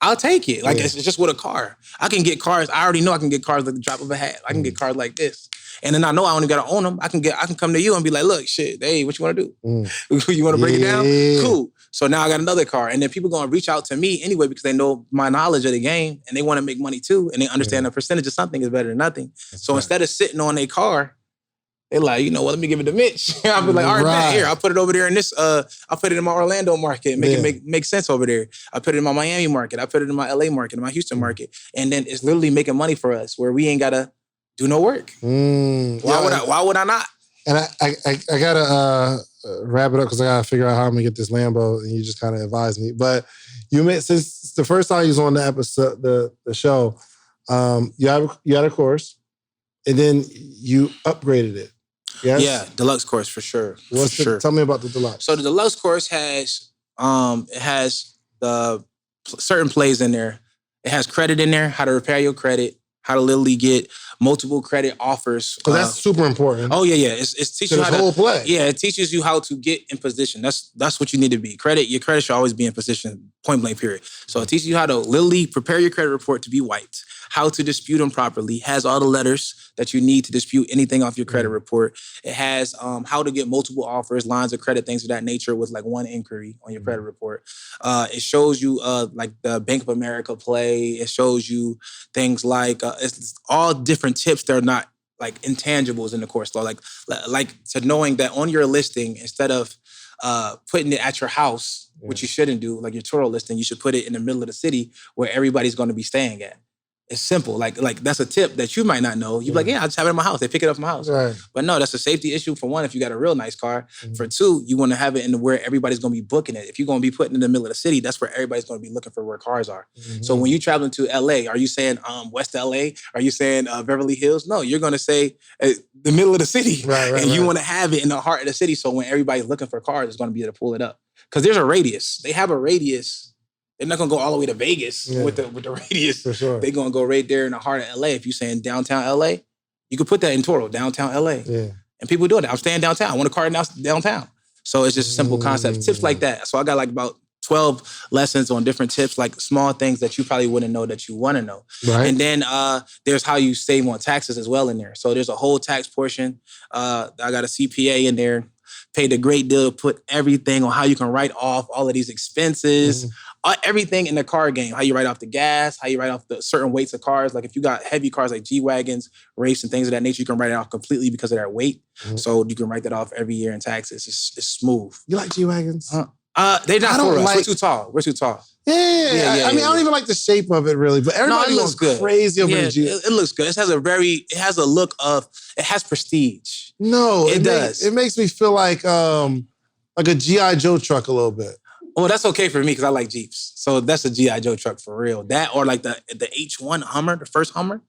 I'll take it. It's just with a car. I can get cars. I already know I can get cars like the drop of a hat. I can get cars like this. And then I know I only got to own them. I can come to you and be like, look, shit, hey, what you want to do? You want to break it down? Cool. So now I got another car. And then people going to reach out to me anyway because they know my knowledge of the game and they want to make money too. And they understand a percentage of something is better than nothing. So instead of sitting on a car, they like, let me give it to Mitch. I'll be like, all right, man, here, I'll put it over there in this, I'll put it in my Orlando market, make it make sense over there. I put it in my Miami market. I put it in my LA market, in my Houston market. And then it's literally making money for us where we ain't got to do no work. Why would I not? And I got to wrap it up because I got to figure out how I'm going to get this Lambo and you just kind of advised me. But since the first time you was on the episode, the show, you had a course and then you upgraded it. Yes? Yeah, deluxe course for sure. Tell me about the deluxe. So the deluxe course has the certain plays in there. It has credit in there, how to repair your credit, how to literally get multiple credit offers. Because that's super important. Oh yeah. It's teaching you how to whole play. Yeah, it teaches you how to get in position. That's what you need to be. Your credit should always be in position, point blank, period. So it teaches you how to literally prepare your credit report to be wiped, how to dispute them properly, has all the letters that you need to dispute anything off your credit report. It has how to get multiple offers, lines of credit, things of that nature with like one inquiry on your credit report. It shows you like the Bank of America play. It shows you things like it's all different tips that are not like intangibles in the course law. Like to knowing that on your listing, instead of putting it at your house, which you shouldn't do, like your Turo listing, you should put it in the middle of the city where everybody's going to be staying at. It's simple. Like that's a tip that you might not know. You're like, yeah, I'll just have it in my house. They pick it up from my house. Right. But no, that's a safety issue for one, if you got a real nice car. For two, you want to have it in where everybody's going to be booking it. If you're going to be putting it in the middle of the city, that's where everybody's going to be looking for where cars are. So when you're traveling to LA, are you saying West LA? Are you saying Beverly Hills? No, you're going to say the middle of the city. Right, you want to have it in the heart of the city. So when everybody's looking for cars, it's going to be able to pull it up. Because there's a radius. They have a radius They're not gonna go all the way to Vegas Yeah. with the radius. For sure. They're gonna go right there in the heart of LA. If you're saying downtown LA, you could put that in Toro, downtown LA. Yeah. And people do it. I'm staying downtown. I want a car downtown. So it's just simple concepts, tips like that. So I got like about 12 lessons on different tips, like small things that you probably wouldn't know that you want to know. Right. And then there's how you save on taxes as well in there. So there's a whole tax portion. I got a CPA in there. Paid a great deal to put everything on how you can write off all of these expenses, everything in the car game. How you write off the gas, how you write off the certain weights of cars. Like if you got heavy cars like G-Wagons, Wraiths, and things of that nature, you can write it off completely because of their weight. So you can write that off every year in taxes. It's smooth. You like G-Wagons? They're not for us. We're too tall. We're too tall. Yeah. I mean, I don't even like the shape of it really, but everybody looks crazy over the G. It looks good. It has a look of, it has prestige. No, it does. It makes me feel like a G.I. Joe truck a little bit. Well, that's okay for me because I like Jeeps. So that's a G.I. Joe truck for real. That or like the H1 Hummer, the first Hummer.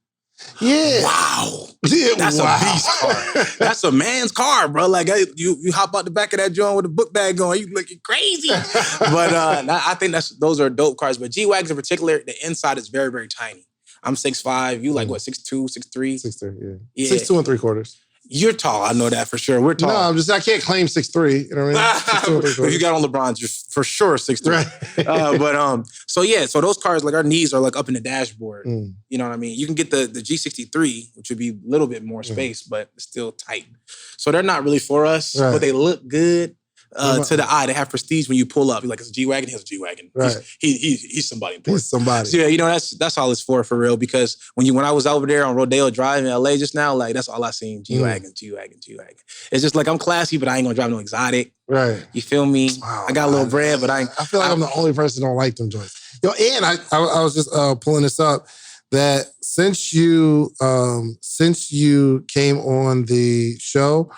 Yeah. Wow. Yeah, That's a beast car. That's a man's car, bro. Like you hop out the back of that joint with a book bag on, you looking crazy. But I think those are dope cars. But G-Wagons in particular, the inside is very, very tiny. I'm 6'5". You like what, 6'2", 6'3"? 6'3", yeah. 6'2" and 3/4. You're tall. I know that for sure. We're tall. No, I can't claim 6'3". You know what I mean? 6'2" and 3/4. If you got on LeBron's, you're for sure 6'3". Right. So those cars, like our knees are like up in the dashboard. You know what I mean? You can get the G63, which would be a little bit more space, but it's still tight. So they're not really for us, but they look good. To the eye, they have prestige when you pull up. You're like, it's a G-Wagon, he has a G-Wagon. Right. He's somebody important. He's somebody. So, yeah, that's all it's for real. Because when I was over there on Rodeo Drive in LA just now, like that's all I seen. G-Wagon, G-Wagon, G-Wagon. It's just like I'm classy, but I ain't gonna drive no exotic. Right. You feel me? Wow, I got a little bread, but I feel like I'm the only person that don't like them joints. Yo, and I was just pulling this up that since you came on the show,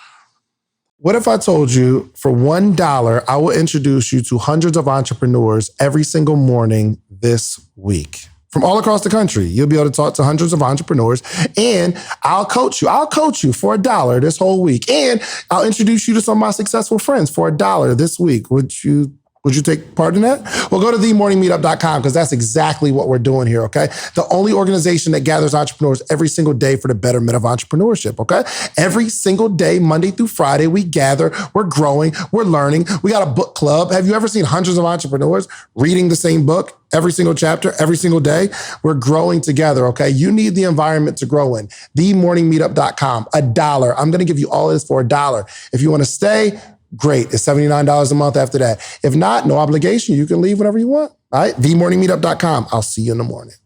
what if I told you for $1, I will introduce you to hundreds of entrepreneurs every single morning this week? From all across the country, you'll be able to talk to hundreds of entrepreneurs, and I'll coach you. I'll coach you for $1 this whole week, and I'll introduce you to some of my successful friends for $1 this week. Would you take part in that? Well, go to themorningmeetup.com because that's exactly what we're doing here, okay? The only organization that gathers entrepreneurs every single day for the betterment of entrepreneurship, okay? Every single day, Monday through Friday, we gather, we're growing, we're learning. We got a book club. Have you ever seen hundreds of entrepreneurs reading the same book every single chapter, every single day? We're growing together, okay? You need the environment to grow in. Themorningmeetup.com, $1. I'm gonna give you all of this for $1. If you wanna stay, great. It's $79 a month after that. If not, no obligation. You can leave whenever you want. All right? themorningmeetup.com. I'll see you in the morning.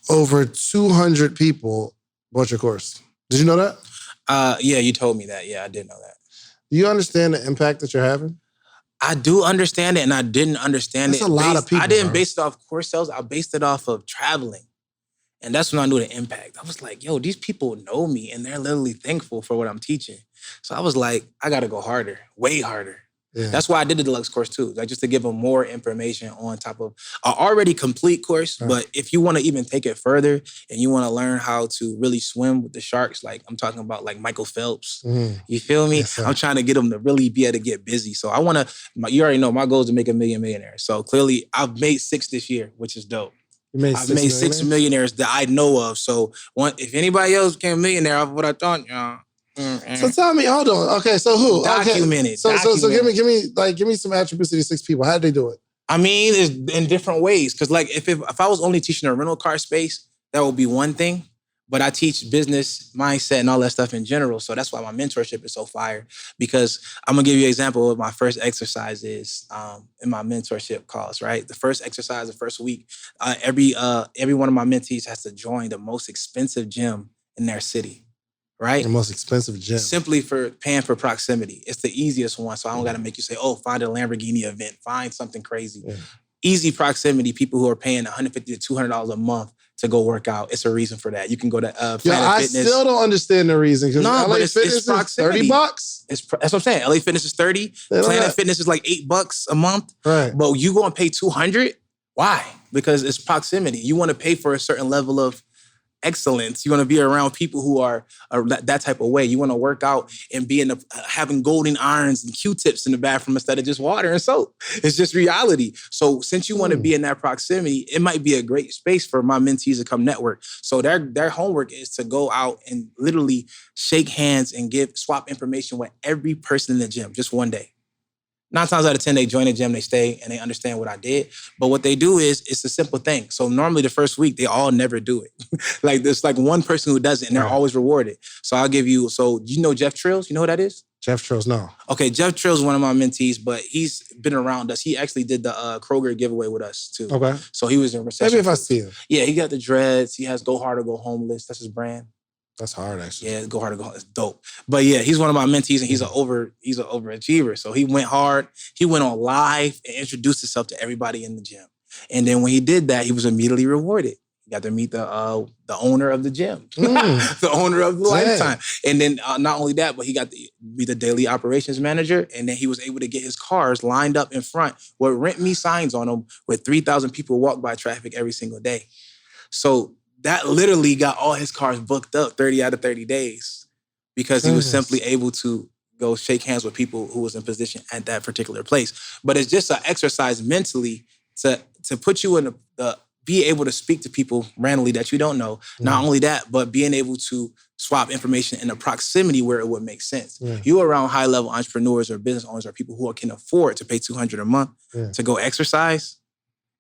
Over 200 people bought your course. Did you know that? Yeah, you told me that. Yeah, I did know that. Do you understand the impact that you're having? I do understand it, and I didn't understand That's it. a lot of people. I didn't bro. base it off course sales. I based it off of traveling. And that's when I knew the impact. I was like, yo, these people know me, and they're literally thankful for what I'm teaching. So I was like, I got to go harder, way harder. Yeah. That's why I did the deluxe course too, like just to give them more information on top of an already complete course. Right. But if you want to even take it further and you want to learn how to really swim with the sharks, like I'm talking about like Michael Phelps, you feel me? Yes, I'm trying to get them to really be able to get busy. So I want to, you already know my goal is to make a millionaire. So clearly I've made 6 this year, which is dope. I've made 6 millionaires that I know of. So if anybody else became a millionaire off what I thought, y'all. So tell me, hold on. Okay, so who? Documented. So give me some attributes of these 6 people. How did they do it? I mean, it's in different ways. Cause like if I was only teaching a rental car space, that would be one thing. But I teach business, mindset, and all that stuff in general. So that's why my mentorship is so fire. Because I'm gonna give you an example of what my first exercise is in my mentorship calls, right? The first exercise, the first week, every one of my mentees has to join the most expensive gym in their city. Right? The most expensive gym. Simply for paying for proximity. It's the easiest one. So I don't got to make you say, oh, find a Lamborghini event. Find something crazy. Yeah. Easy proximity. People who are paying $150 to $200 a month to go work out. It's a reason for that. You can go to Planet Fitness. I still don't understand the reason. Because LA Fitness is proximity. $30. That's what I'm saying. LA Fitness is 30. Planet Fitness is like $8 a month. Right. But you going to pay $200? Why? Because it's proximity. You want to pay for a certain level of excellence. You want to be around people who are that type of way. You want to work out and be having golden irons and Q-tips in the bathroom instead of just water and soap. It's just reality. So since you want to be in that proximity, it might be a great space for my mentees to come network. So their homework is to go out and literally shake hands and swap information with every person in the gym, just one day. 9 times out of 10, they join the gym, they stay, and they understand what I did. But what they do is, it's a simple thing. So normally the first week, they all never do it. Like there's like one person who does it, and they're always rewarded. So I'll give you, so you know Jeff Trills? You know who that is? Jeff Trills, no. Okay, Jeff Trills is one of my mentees, but he's been around us. He actually did the Kroger giveaway with us too. Okay. So he was in recession. Maybe if I see him. Yeah, he got the dreads. He has Go Hard or Go Homeless. That's his brand. That's hard, actually. Yeah, Go Hard or Go Home. It's dope. But yeah, he's one of my mentees, and he's an overachiever. So he went hard. He went on live and introduced himself to everybody in the gym. And then when he did that, he was immediately rewarded. He got to meet the owner of the gym, the owner of the Lifetime. And then not only that, but he got to be the daily operations manager. And then he was able to get his cars lined up in front with Rent Me signs on them, with 3,000 people walk by traffic every single day. So that literally got all his cars booked up 30 out of 30 days because he was simply able to go shake hands with people who was in position at that particular place. But it's just an exercise mentally to put you in the be able to speak to people randomly that you don't know. Not only that, but being able to swap information in a proximity where it would make sense. You around high-level entrepreneurs or business owners or people who can afford to pay $200 a month to go exercise,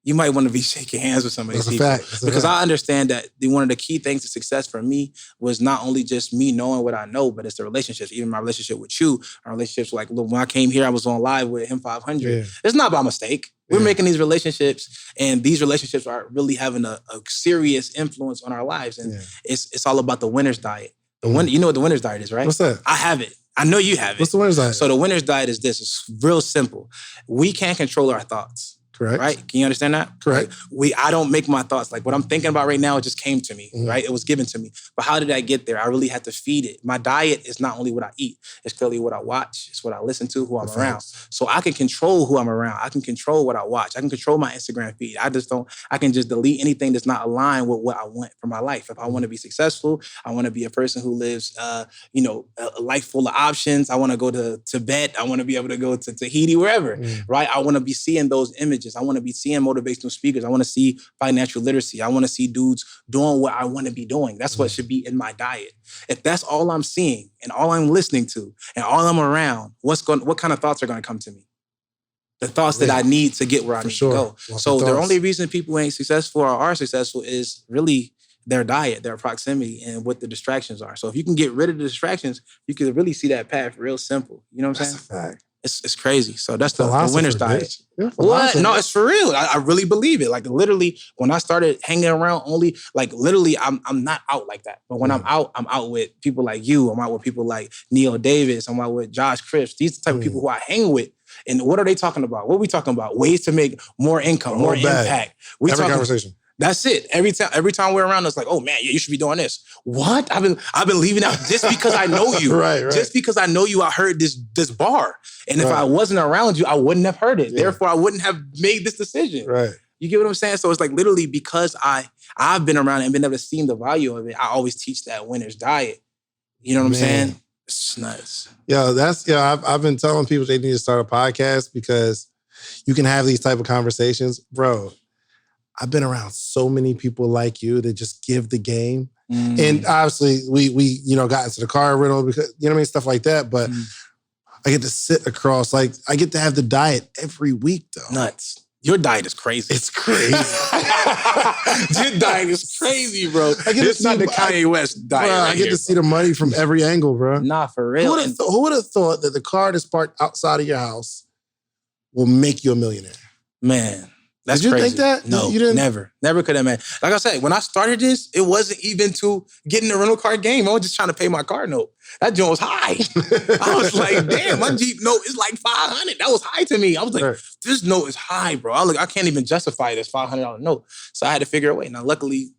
you might want to be shaking hands with some of these people. Because I understand that one of the key things to success for me was not only just me knowing what I know, but it's the relationships. Even my relationship with you, our relationships, like when I came here, I was on live with him 500. It's not by mistake. We're making these relationships, and these relationships are really having a serious influence on our lives. And it's all about the winner's diet. You know what the winner's diet is, right? What's that? I have it. I know you have it. What's the winner's diet? So the winner's diet is this. It's real simple. We can't control our thoughts. Correct. Right? Can you understand that? Correct. I don't make my thoughts. Like what I'm thinking about right now, it just came to me, right? It was given to me. But how did I get there? I really had to feed it. My diet is not only what I eat. It's clearly what I watch. It's what I listen to, who I'm around. So I can control who I'm around. I can control what I watch. I can control my Instagram feed. I can just delete anything that's not aligned with what I want for my life. If I want to be successful, I want to be a person who lives, a life full of options. I want to go to Tibet. I want to be able to go to Tahiti, wherever, right? I want to be seeing those images. I want to be seeing motivational speakers. I want to see financial literacy. I want to see dudes doing what I want to be doing. That's what should be in my diet. If that's all I'm seeing and all I'm listening to and all I'm around, what kind of thoughts are going to come to me? The thoughts that I need to get where I need to go. So the only reason people ain't successful or are successful is really their diet, their proximity, and what the distractions are. So if you can get rid of the distractions, you can really see that path real simple. You know what I'm saying? That's a fact. It's crazy. So that's the winner's diet. What? No, it's for real. I really believe it. Like literally, when I started hanging around I'm not out like that. But when I'm out with people like you. I'm out with people like Neil Davis. I'm out with Josh Cripps. These are the type of people who I hang with. And what are they talking about? What are we talking about? Ways to make more income, more impact. Every conversation. That's it. Every time we're around, it's like, oh man, yeah, you should be doing this. What? I've been leaving out just because I know you. Right. Just because I know you, I heard this bar. And if I wasn't around you, I wouldn't have heard it. Yeah. Therefore, I wouldn't have made this decision. Right. You get what I'm saying? So it's like literally because I've been around and been able to see the value of it, I always teach that winner's diet. You know what I'm saying? It's nuts. I've been telling people they need to start a podcast because you can have these type of conversations. Bro, I've been around so many people like you that just give the game. And obviously we got into the car rental because, you know what I mean? Stuff like that. But I get to sit across, I get to have the diet every week though. Nuts. Your diet is crazy. It's crazy. Your diet is crazy, bro. It's not the Kanye West diet. Bro, I get to see the money from every angle, bro. Nah, for real. Who would have thought that the car that's parked outside of your house will make you a millionaire? Man. That's Did you crazy. think that? No, you didn't? Never could have, man. Like I said, when I started this, it wasn't even to get in the rental car game. I was just trying to pay my car note. That joint was high. I was like, damn, my Jeep note is like $500. That was high to me. I was like, this note is high, bro. I can't even justify this $500 note. So I had to figure a way. Now, luckily,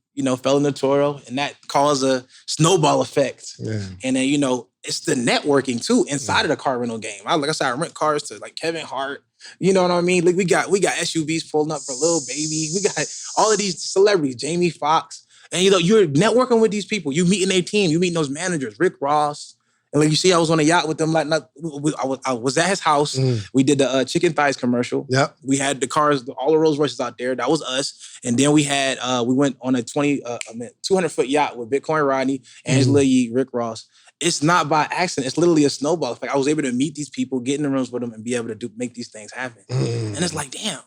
fell in the Toro, and that caused a snowball effect. Yeah. And then, it's the networking too inside of the car rental game. I rent cars to like Kevin Hart. You know what I mean? Like we got SUVs pulling up for Lil Baby. We got all of these celebrities, Jamie Foxx. And you're networking with these people. You meeting their team. You meeting those managers, Rick Ross. And like you see, I was on a yacht with them. Like, I was at his house. We did the chicken thighs commercial. Yep. We had the cars, all the Rolls Royces out there. That was us. And then we went on a 200-foot yacht with Bitcoin Rodney, Angela Yee, Rick Ross. It's not by accident. It's literally a snowball effect. I was able to meet these people, get in the rooms with them, and be able to make these things happen. And it's like, damn.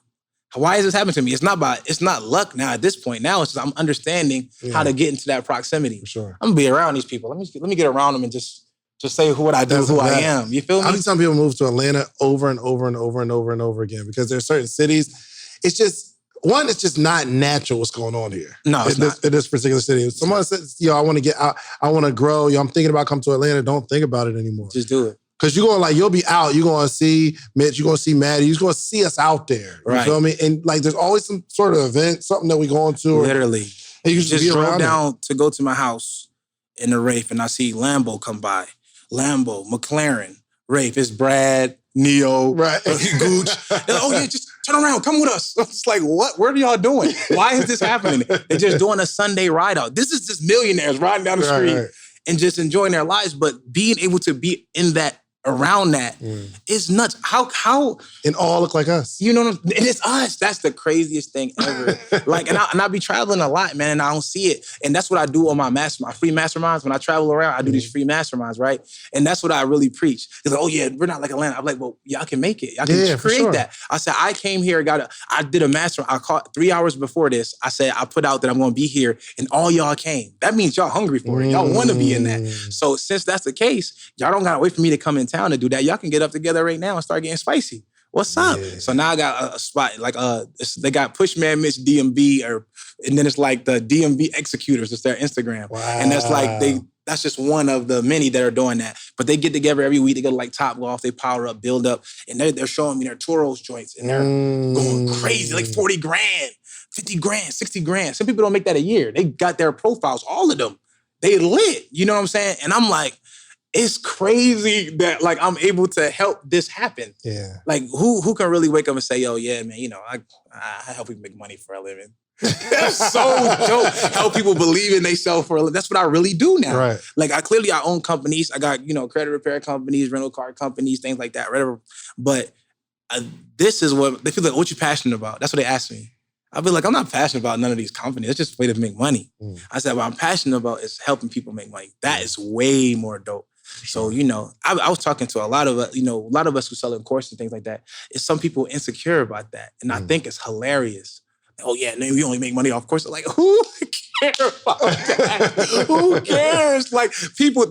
Why is this happening to me? It's not luck now at this point. Now it's just I'm understanding how to get into that proximity. For sure. I'm gonna be around these people. Let me get around them and just say what I do, who I am. You feel me? I think some people move to Atlanta over and over and over and over and over again because there's certain cities. It's just not natural what's going on here. No, it's not. In this particular city. If someone says, I want to get out, I want to grow, I'm thinking about coming to Atlanta, don't think about it anymore. Just do it. Because you'll be out, you're going to see Mitch, you're going to see Maddie, you're going to see us out there. You feel me? And like there's always some sort of event, something that we going to. Literally. And you just be drove down to go to my house in the Rafe and I see Lambo come by. Lambo, McLaren, Rafe, it's Brad, Neo, right. Gooch. Oh yeah, just turn around, come with us. It's like, what? What are y'all doing? Why is this happening? They're just doing a Sunday ride out. This is just millionaires riding down the street and just enjoying their lives. But being able to be in that, around that is nuts. How and all look like us. You know, and it's us. That's the craziest thing ever. Like, and I be traveling a lot, man, and I don't see it. And that's what I do on my free masterminds. When I travel around, I do these free masterminds, right? And that's what I really preach. It's like, oh yeah, we're not like Atlanta. I'm like, well, y'all can make it. Y'all can create that. I said, I came here, I did a master. I caught 3 hours before this. I said, I put out that I'm going to be here, and all y'all came. That means y'all hungry for it. Y'all want to be in that. So since that's the case, y'all don't got to wait for me to come in town to do that. Y'all can get up together right now and start getting spicy. What's up? Yeah. So now I got a spot, like they got Pushman Mitch DMB, and then it's like the DMB Executors. It's their Instagram. Wow. And that's like that's just one of the many that are doing that. But they get together every week. They go to like Top Golf. They power up, build up, and they're showing me their Toros joints, and they're going crazy, like 40 grand, 50 grand, 60 grand. Some people don't make that a year. They got their profiles, all of them. They lit. You know what I'm saying? And I'm like, it's crazy that like I'm able to help this happen. Yeah. Like who can really wake up and say, yo, yeah, man, you know, I help people make money for a living. That's so dope. Help people believe in themselves for a living. That's what I really do now. Right. Like I own companies. I got, credit repair companies, rental car companies, things like that, whatever. But this is what they feel like, what you passionate about? That's what they ask me. I'll be like, I'm not passionate about none of these companies. It's just a way to make money. I said, what I'm passionate about is helping people make money. That is way more dope. So, I was talking to a lot of us who selling courses and things like that. It's some people insecure about that. And I think it's hilarious. Oh yeah, no, we only make money off courses. Like, who cares about that? Who cares? Like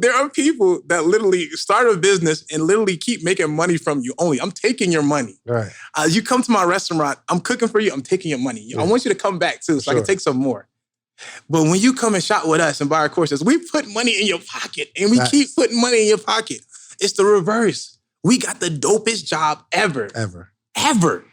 there are people that literally start a business and literally keep making money from you only. I'm taking your money. Right. You come to my restaurant, I'm cooking for you, I'm taking your money. I want you to come back too, so I can take some more. But when you come and shop with us and buy our courses, we put money in your pocket and we keep putting money in your pocket. It's the reverse. We got the dopest job ever. Ever.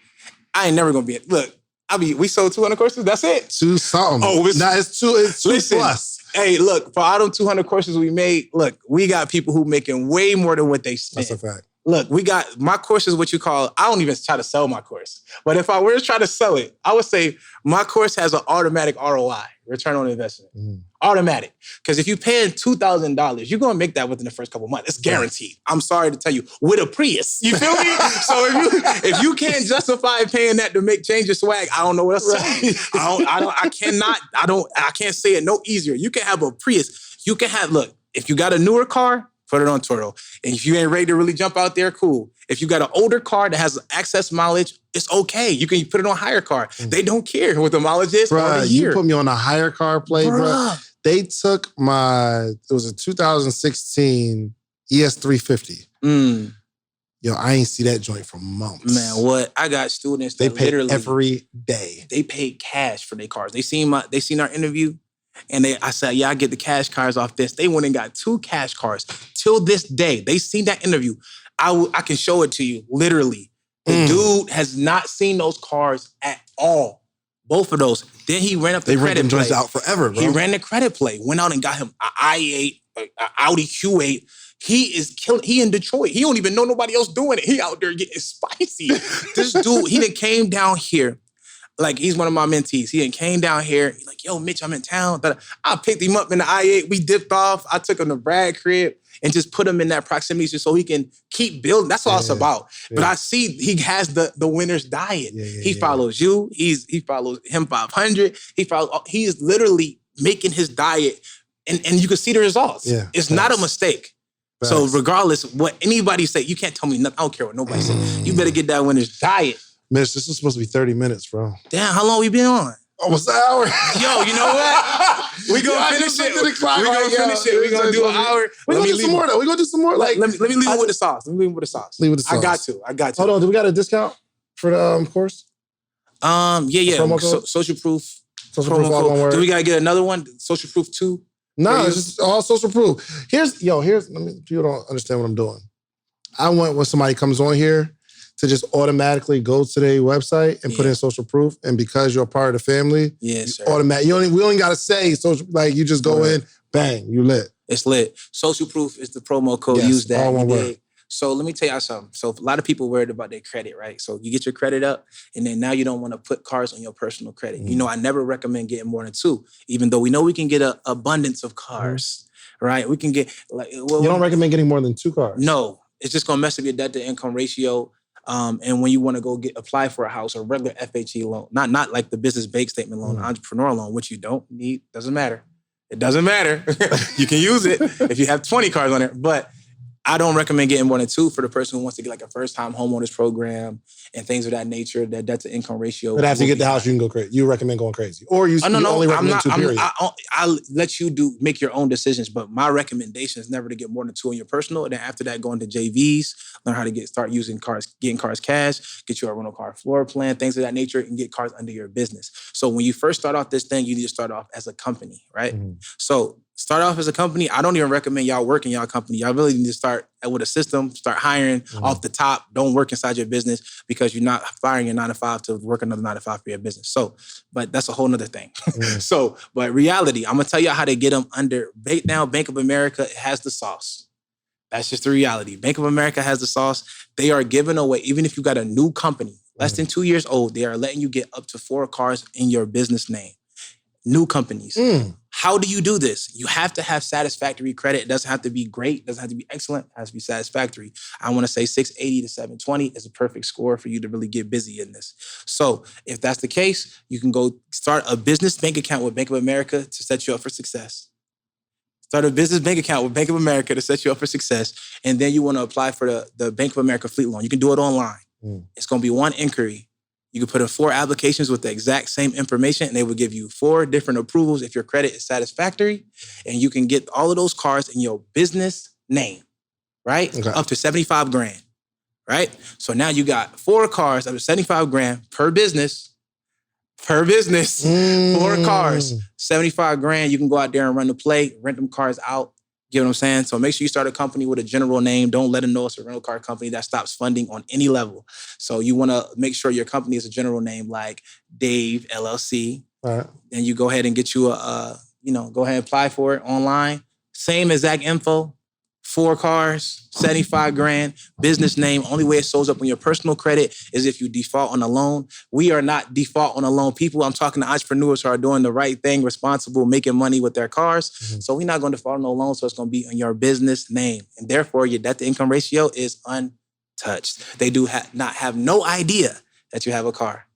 I ain't never gonna be it. Look, we sold 200 courses, that's it. 2 something. Oh, it's 2 listen, plus. Hey, look, for all them 200 courses we made, look, we got people who making way more than what they spent. That's a fact. Look, we got, my course is what you call, I don't even try to sell my course. But if I were to try to sell it, I would say my course has an automatic ROI, return on investment. Automatic. Because if you're paying $2,000, you're going to make that within the first couple of months. It's guaranteed. I'm sorry to tell you, with a Prius. You feel me? So if you can't justify paying that to change your swag, I don't know what else to say. I can't say it no easier. You can have a Prius. You can have, look, if you got a newer car, put it on Toro. And if you ain't ready to really jump out there, cool. If you got an older car that has excess mileage, it's okay. You can put it on a higher car. They don't care what the mileage is. Bruh, you put me on a higher car play, bro. They took it was a 2016 ES350. Yo, I ain't see that joint for months. Man, what? I got students that pay literally every day. They paid cash for their cars. They seen our interview. And I said, yeah, I get the cash cars off this. They went and got 2 cash cars. Till this day, they seen that interview. I can show it to you, literally. The dude has not seen those cars at all. Both of those. Then he ran up the credit play. They ran them joints out forever, bro. He ran the credit play. Went out and got him an i8, an Audi Q8. He is killing. He in Detroit. He don't even know nobody else doing it. He out there getting spicy. This dude, he done came down here. Like, he's one of my mentees. He came down here. He's like, yo, Mitch, I'm in town. I picked him up in the I-8. We dipped off. I took him to Brad crib and just put him in that proximity just so he can keep building. That's all it's about. Yeah. But I see he has the winner's diet. He follows you. He follows him 500. He is literally making his diet, and you can see the results. Yeah. It's not a mistake. So regardless of what anybody say, you can't tell me nothing. I don't care what nobody say. You better get that winner's diet. Mitch, this is supposed to be 30 minutes, bro. Damn, how long we been on? Almost an hour. Yo, you know what? We gonna finish it. We gonna do an hour. We gonna do some more though. We gonna do some more. Like, let me leave it with the sauce. Leave it with the sauce. I got to. Hold on. Do we got a discount for the course? Yeah. Social proof. Social proof. All one word. Do we gotta get another one? Social proof 2. No, it's just all social proof. Here's. People don't understand what I'm doing. I want when somebody comes on here to just automatically go to their website and put in social proof, and because you're a part of the family, automatic. We only gotta say social. Like, you just go in, bang, you lit. It's lit. Social proof is the promo code. Yes, use that. All one word. So let me tell y'all something. So a lot of people worried about their credit, right? So you get your credit up, and then now you don't want to put cars on your personal credit. You know, I never recommend getting more than 2, even though we know we can get an abundance of cars, right? We can get you don't recommend getting more than 2 cars? No, it's just gonna mess up your debt to income ratio. And when you want to go apply for a house or regular FHE loan, not like the business bank statement loan, entrepreneur loan, which you don't need, doesn't matter. It doesn't matter. You can use it if you have 20 cars on it, but I don't recommend getting more than 2 for the person who wants to get like a first-time homeowners program and things of that nature. That debt to income ratio. But after you get the house, you can go crazy. You recommend going crazy, or you only recommend 2. Period. I let you make your own decisions, but my recommendation is never to get more than 2 on your personal. And then after that, go into JVs, learn how to start using cars, getting cars cash, get you a rental car floor plan, things of that nature, and get cars under your business. So when you first start off this thing, you need to start off as a company, right? So start off as a company. I don't even recommend y'all work in y'all company. Y'all really need to start with a system, start hiring off the top. Don't work inside your business because you're not firing your 9-to-5 to work another 9-to-5 for your business. So, but that's a whole nother thing. But reality, I'm going to tell y'all how to get them under. Now, Bank of America has the sauce. That's just the reality. Bank of America has the sauce. They are giving away, even if you got a new company, less than 2 years old, they are letting you get up to 4 cars in your business name. New companies. How do you do this? You have to have satisfactory credit. It doesn't have to be great. It doesn't have to be excellent. It has to be satisfactory. I want to say 680 to 720 is a perfect score for you to really get busy in this. So if that's the case, you can go start a business bank account with Bank of America to set you up for success. Start a business bank account with Bank of America to set you up for success. And then you want to apply for the Bank of America fleet loan. You can do it online. It's going to be one inquiry. You can put in 4 applications with the exact same information, and they will give you 4 different approvals if your credit is satisfactory. And you can get all of those cars in your business name, right? Okay. Up to 75 grand, right? So now you got 4 cars up to 75 grand per business. 4 cars, 75 grand. You can go out there and run the play, rent them cars out. You know what I'm saying? So make sure you start a company with a general name. Don't let them know it's a rental car company that stops funding on any level. So you want to make sure your company is a general name like Dave LLC. All right. And you go ahead and get you go ahead and apply for it online. Same exact info. 4 cars, 75 grand, business name. Only way it shows up on your personal credit is if you default on a loan. We are not default on a loan people. I'm talking to entrepreneurs who are doing the right thing, responsible, making money with their cars. So we're not going to default on no loan. So it's going to be on your business name. And therefore, your debt to income ratio is untouched. They do not have no idea that you have a car.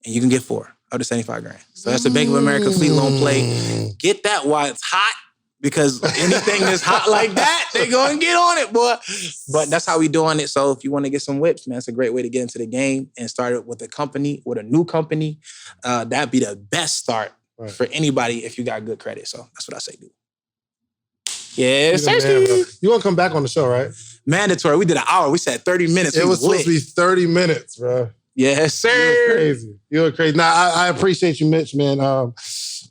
And you can get 4 up to 75 grand. So that's the Bank of America fleet loan play. Get that while it's hot. Because anything that's hot like that, they go and get on it, boy. But that's how we doing it. So if you want to get some whips, man, it's a great way to get into the game and start it with a company, with a new company. That'd be the best start for anybody if you got good credit. So that's what I say, dude. Yes, sir. You want to come back on the show, right? Mandatory. We did an hour. We said 30 minutes. It was supposed to be 30 minutes, bro. Yes, sir. You're crazy. Now, I appreciate you, Mitch, man.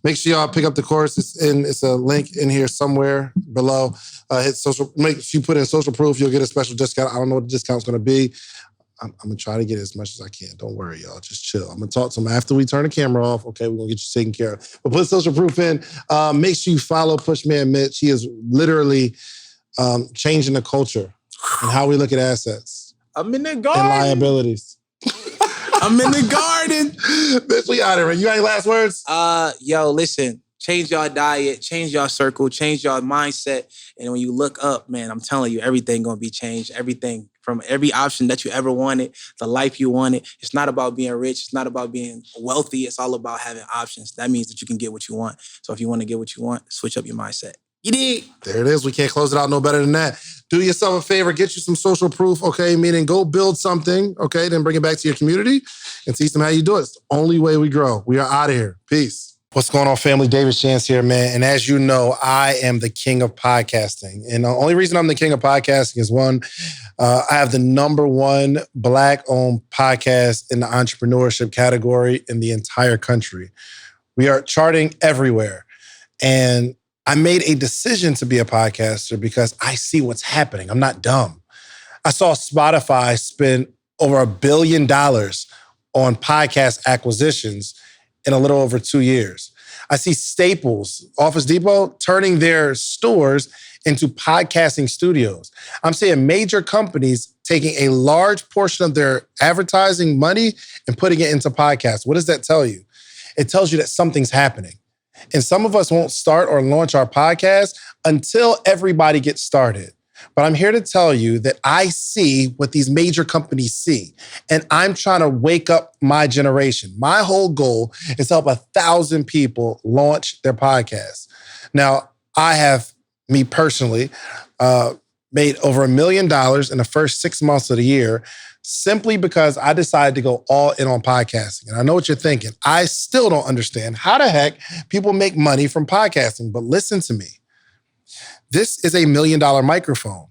Make sure y'all pick up the course. It's a link in here somewhere below. Hit social. Make sure you put in social proof. You'll get a special discount. I don't know what the discount's going to be. I'm going to try to get as much as I can. Don't worry, y'all. Just chill. I'm going to talk to them after we turn the camera off. Okay, we're going to get you taken care of. But put social proof in. Make sure you follow Pushman Mitch. He is literally changing the culture and how we look at assets. I'm in the garden. And liabilities. I'm in the garden. Bitch, we out of here. You got any last words? Yo, listen. Change your diet, change your circle, change your mindset. And when you look up, man, I'm telling you, everything gonna be changed. Everything from every option that you ever wanted, the life you wanted. It's not about being rich. It's not about being wealthy. It's all about having options. That means that you can get what you want. So if you want to get what you want, switch up your mindset. You did. There it is. We can't close it out no better than that. Do yourself a favor, get you some social proof, okay? Meaning go build something, okay? Then bring it back to your community and teach them how you do it. It's the only way we grow. We are out of here. Peace. What's going on, family? David Chance here, man. And as you know, I am the king of podcasting. And the only reason I'm the king of podcasting is one, I have the #1 Black-owned podcast in the entrepreneurship category in the entire country. We are charting everywhere. And I made a decision to be a podcaster because I see what's happening. I'm not dumb. I saw Spotify spend over $1 billion on podcast acquisitions in a little over 2 years. I see Staples, Office Depot, turning their stores into podcasting studios. I'm seeing major companies taking a large portion of their advertising money and putting it into podcasts. What does that tell you? It tells you that something's happening. And some of us won't start or launch our podcast until everybody gets started. But I'm here to tell you that I see what these major companies see. And I'm trying to wake up my generation. My whole goal is to help 1,000 people launch their podcasts. Now, I have, me personally, made over $1 million in the first 6 months of the year simply because I decided to go all in on podcasting. And I know what you're thinking. I still don't understand how the heck people make money from podcasting. But listen to me. This is a $1 million microphone.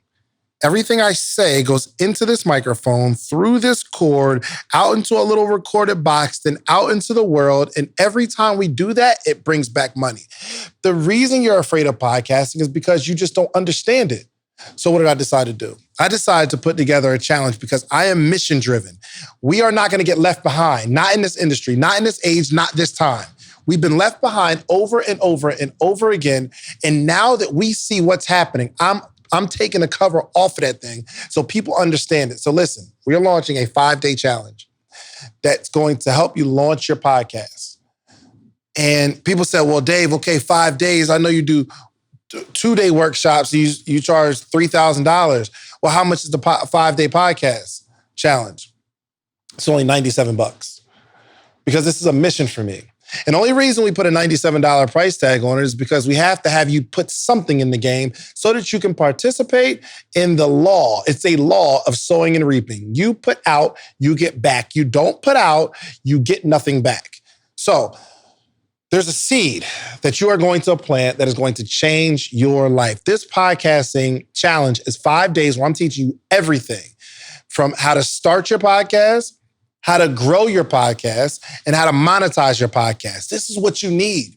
Everything I say goes into this microphone, through this cord, out into a little recorded box, then out into the world. And every time we do that, it brings back money. The reason you're afraid of podcasting is because you just don't understand it. So what did I decide to do? I decided to put together a challenge because I am mission driven. We are not going to get left behind, not in this industry, not in this age, not this time. We've been left behind over and over and over again. And now that we see what's happening, I'm taking the cover off of that thing so people understand it. So listen, we're launching a 5-day challenge that's going to help you launch your podcast. And people said, well, Dave, okay, 5 days. I know you do 2-day workshops. You charge $3,000. Well, how much is the 5-day podcast challenge? It's only $97 because this is a mission for me. And the only reason we put a $97 price tag on it is because we have to have you put something in the game so that you can participate in the law. It's a law of sowing and reaping. You put out, you get back. You don't put out, you get nothing back. So there's a seed that you are going to plant that is going to change your life. This podcasting challenge is 5 days where I'm teaching you everything from how to start your podcast, how to grow your podcast, and how to monetize your podcast. This is what you need.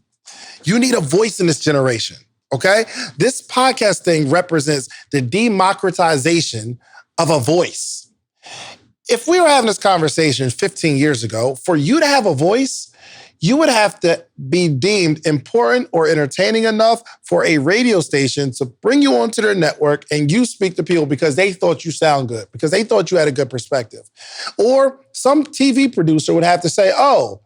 You need a voice in this generation, okay? This podcast thing represents the democratization of a voice. If we were having this conversation 15 years ago, for you to have a voice, you would have to be deemed important or entertaining enough for a radio station to bring you onto their network and you speak to people because they thought you sound good, because they thought you had a good perspective. Or some TV producer would have to say, oh,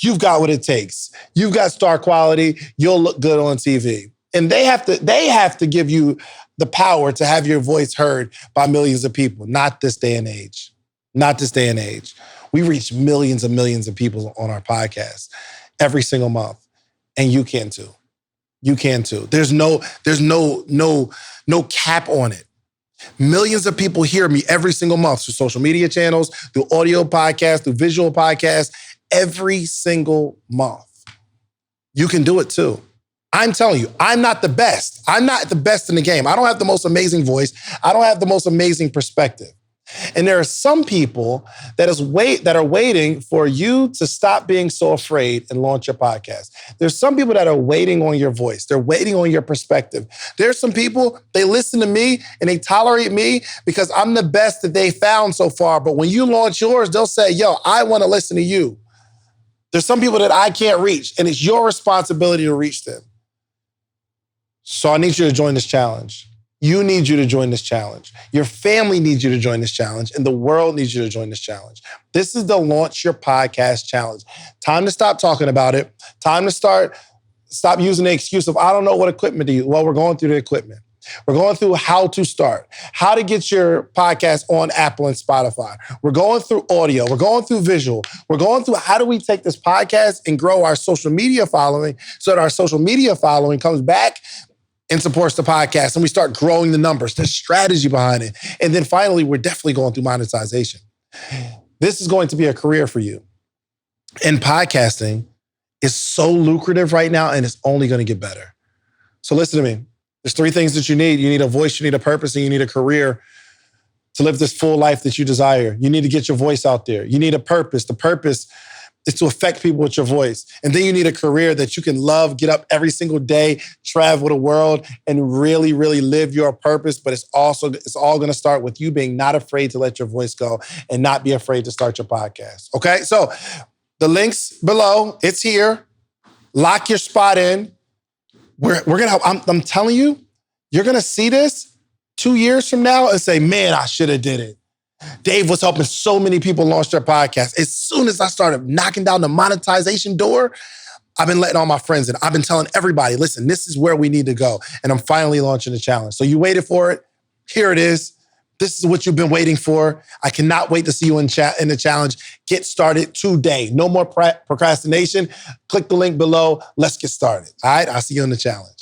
you've got what it takes. You've got star quality. You'll look good on TV. And they have to give you the power to have your voice heard by millions of people. Not this day and age. Not this day and age. We reach millions and millions of people on our podcast every single month. And you can too. You can too. There's no cap on it. Millions of people hear me every single month through social media channels, through audio podcasts, through visual podcasts, every single month. You can do it too. I'm telling you, I'm not the best. I'm not the best in the game. I don't have the most amazing voice. I don't have the most amazing perspective. And there are some people that are waiting for you to stop being so afraid and launch your podcast. There's some people that are waiting on your voice. They're waiting on your perspective. There's some people, they listen to me and they tolerate me because I'm the best that they found so far. But when you launch yours, they'll say, yo, I want to listen to you. There's some people that I can't reach, and it's your responsibility to reach them. So I need you to join this challenge. You need you to join this challenge. Your family needs you to join this challenge, and the world needs you to join this challenge. This is the Launch Your Podcast Challenge. Time to stop talking about it. Time to stop using the excuse of, I don't know what equipment to use. Well, we're going through the equipment. We're going through how to start, how to get your podcast on Apple and Spotify. We're going through audio. We're going through visual. We're going through how do we take this podcast and grow our social media following so that our social media following comes back and supports the podcast, and we start growing the numbers. There's strategy behind it. And then finally, we're definitely going through monetization. This is going to be a career for you. And podcasting is so lucrative right now, and it's only going to get better. So listen to me. There's 3 things that you need. You need a voice, you need a purpose, and you need a career to live this full life that you desire. You need to get your voice out there. You need a purpose. The purpose is to affect people with your voice. And then you need a career that you can love, get up every single day, travel the world, and really, really live your purpose. But it's all going to start with you being not afraid to let your voice go and not be afraid to start your podcast. Okay? So the link's below. It's here. Lock your spot in. We're gonna. I'm telling you, you're gonna see this 2 years from now and say, "Man, I should have did it." Dave was helping so many people launch their podcast. As soon as I started knocking down the monetization door, I've been letting all my friends in. I've been telling everybody, listen, this is where we need to go. And I'm finally launching the challenge. So you waited for it. Here it is. This is what you've been waiting for. I cannot wait to see you in the challenge. Get started today. No more procrastination. Click the link below. Let's get started. All right? I'll see you in the challenge.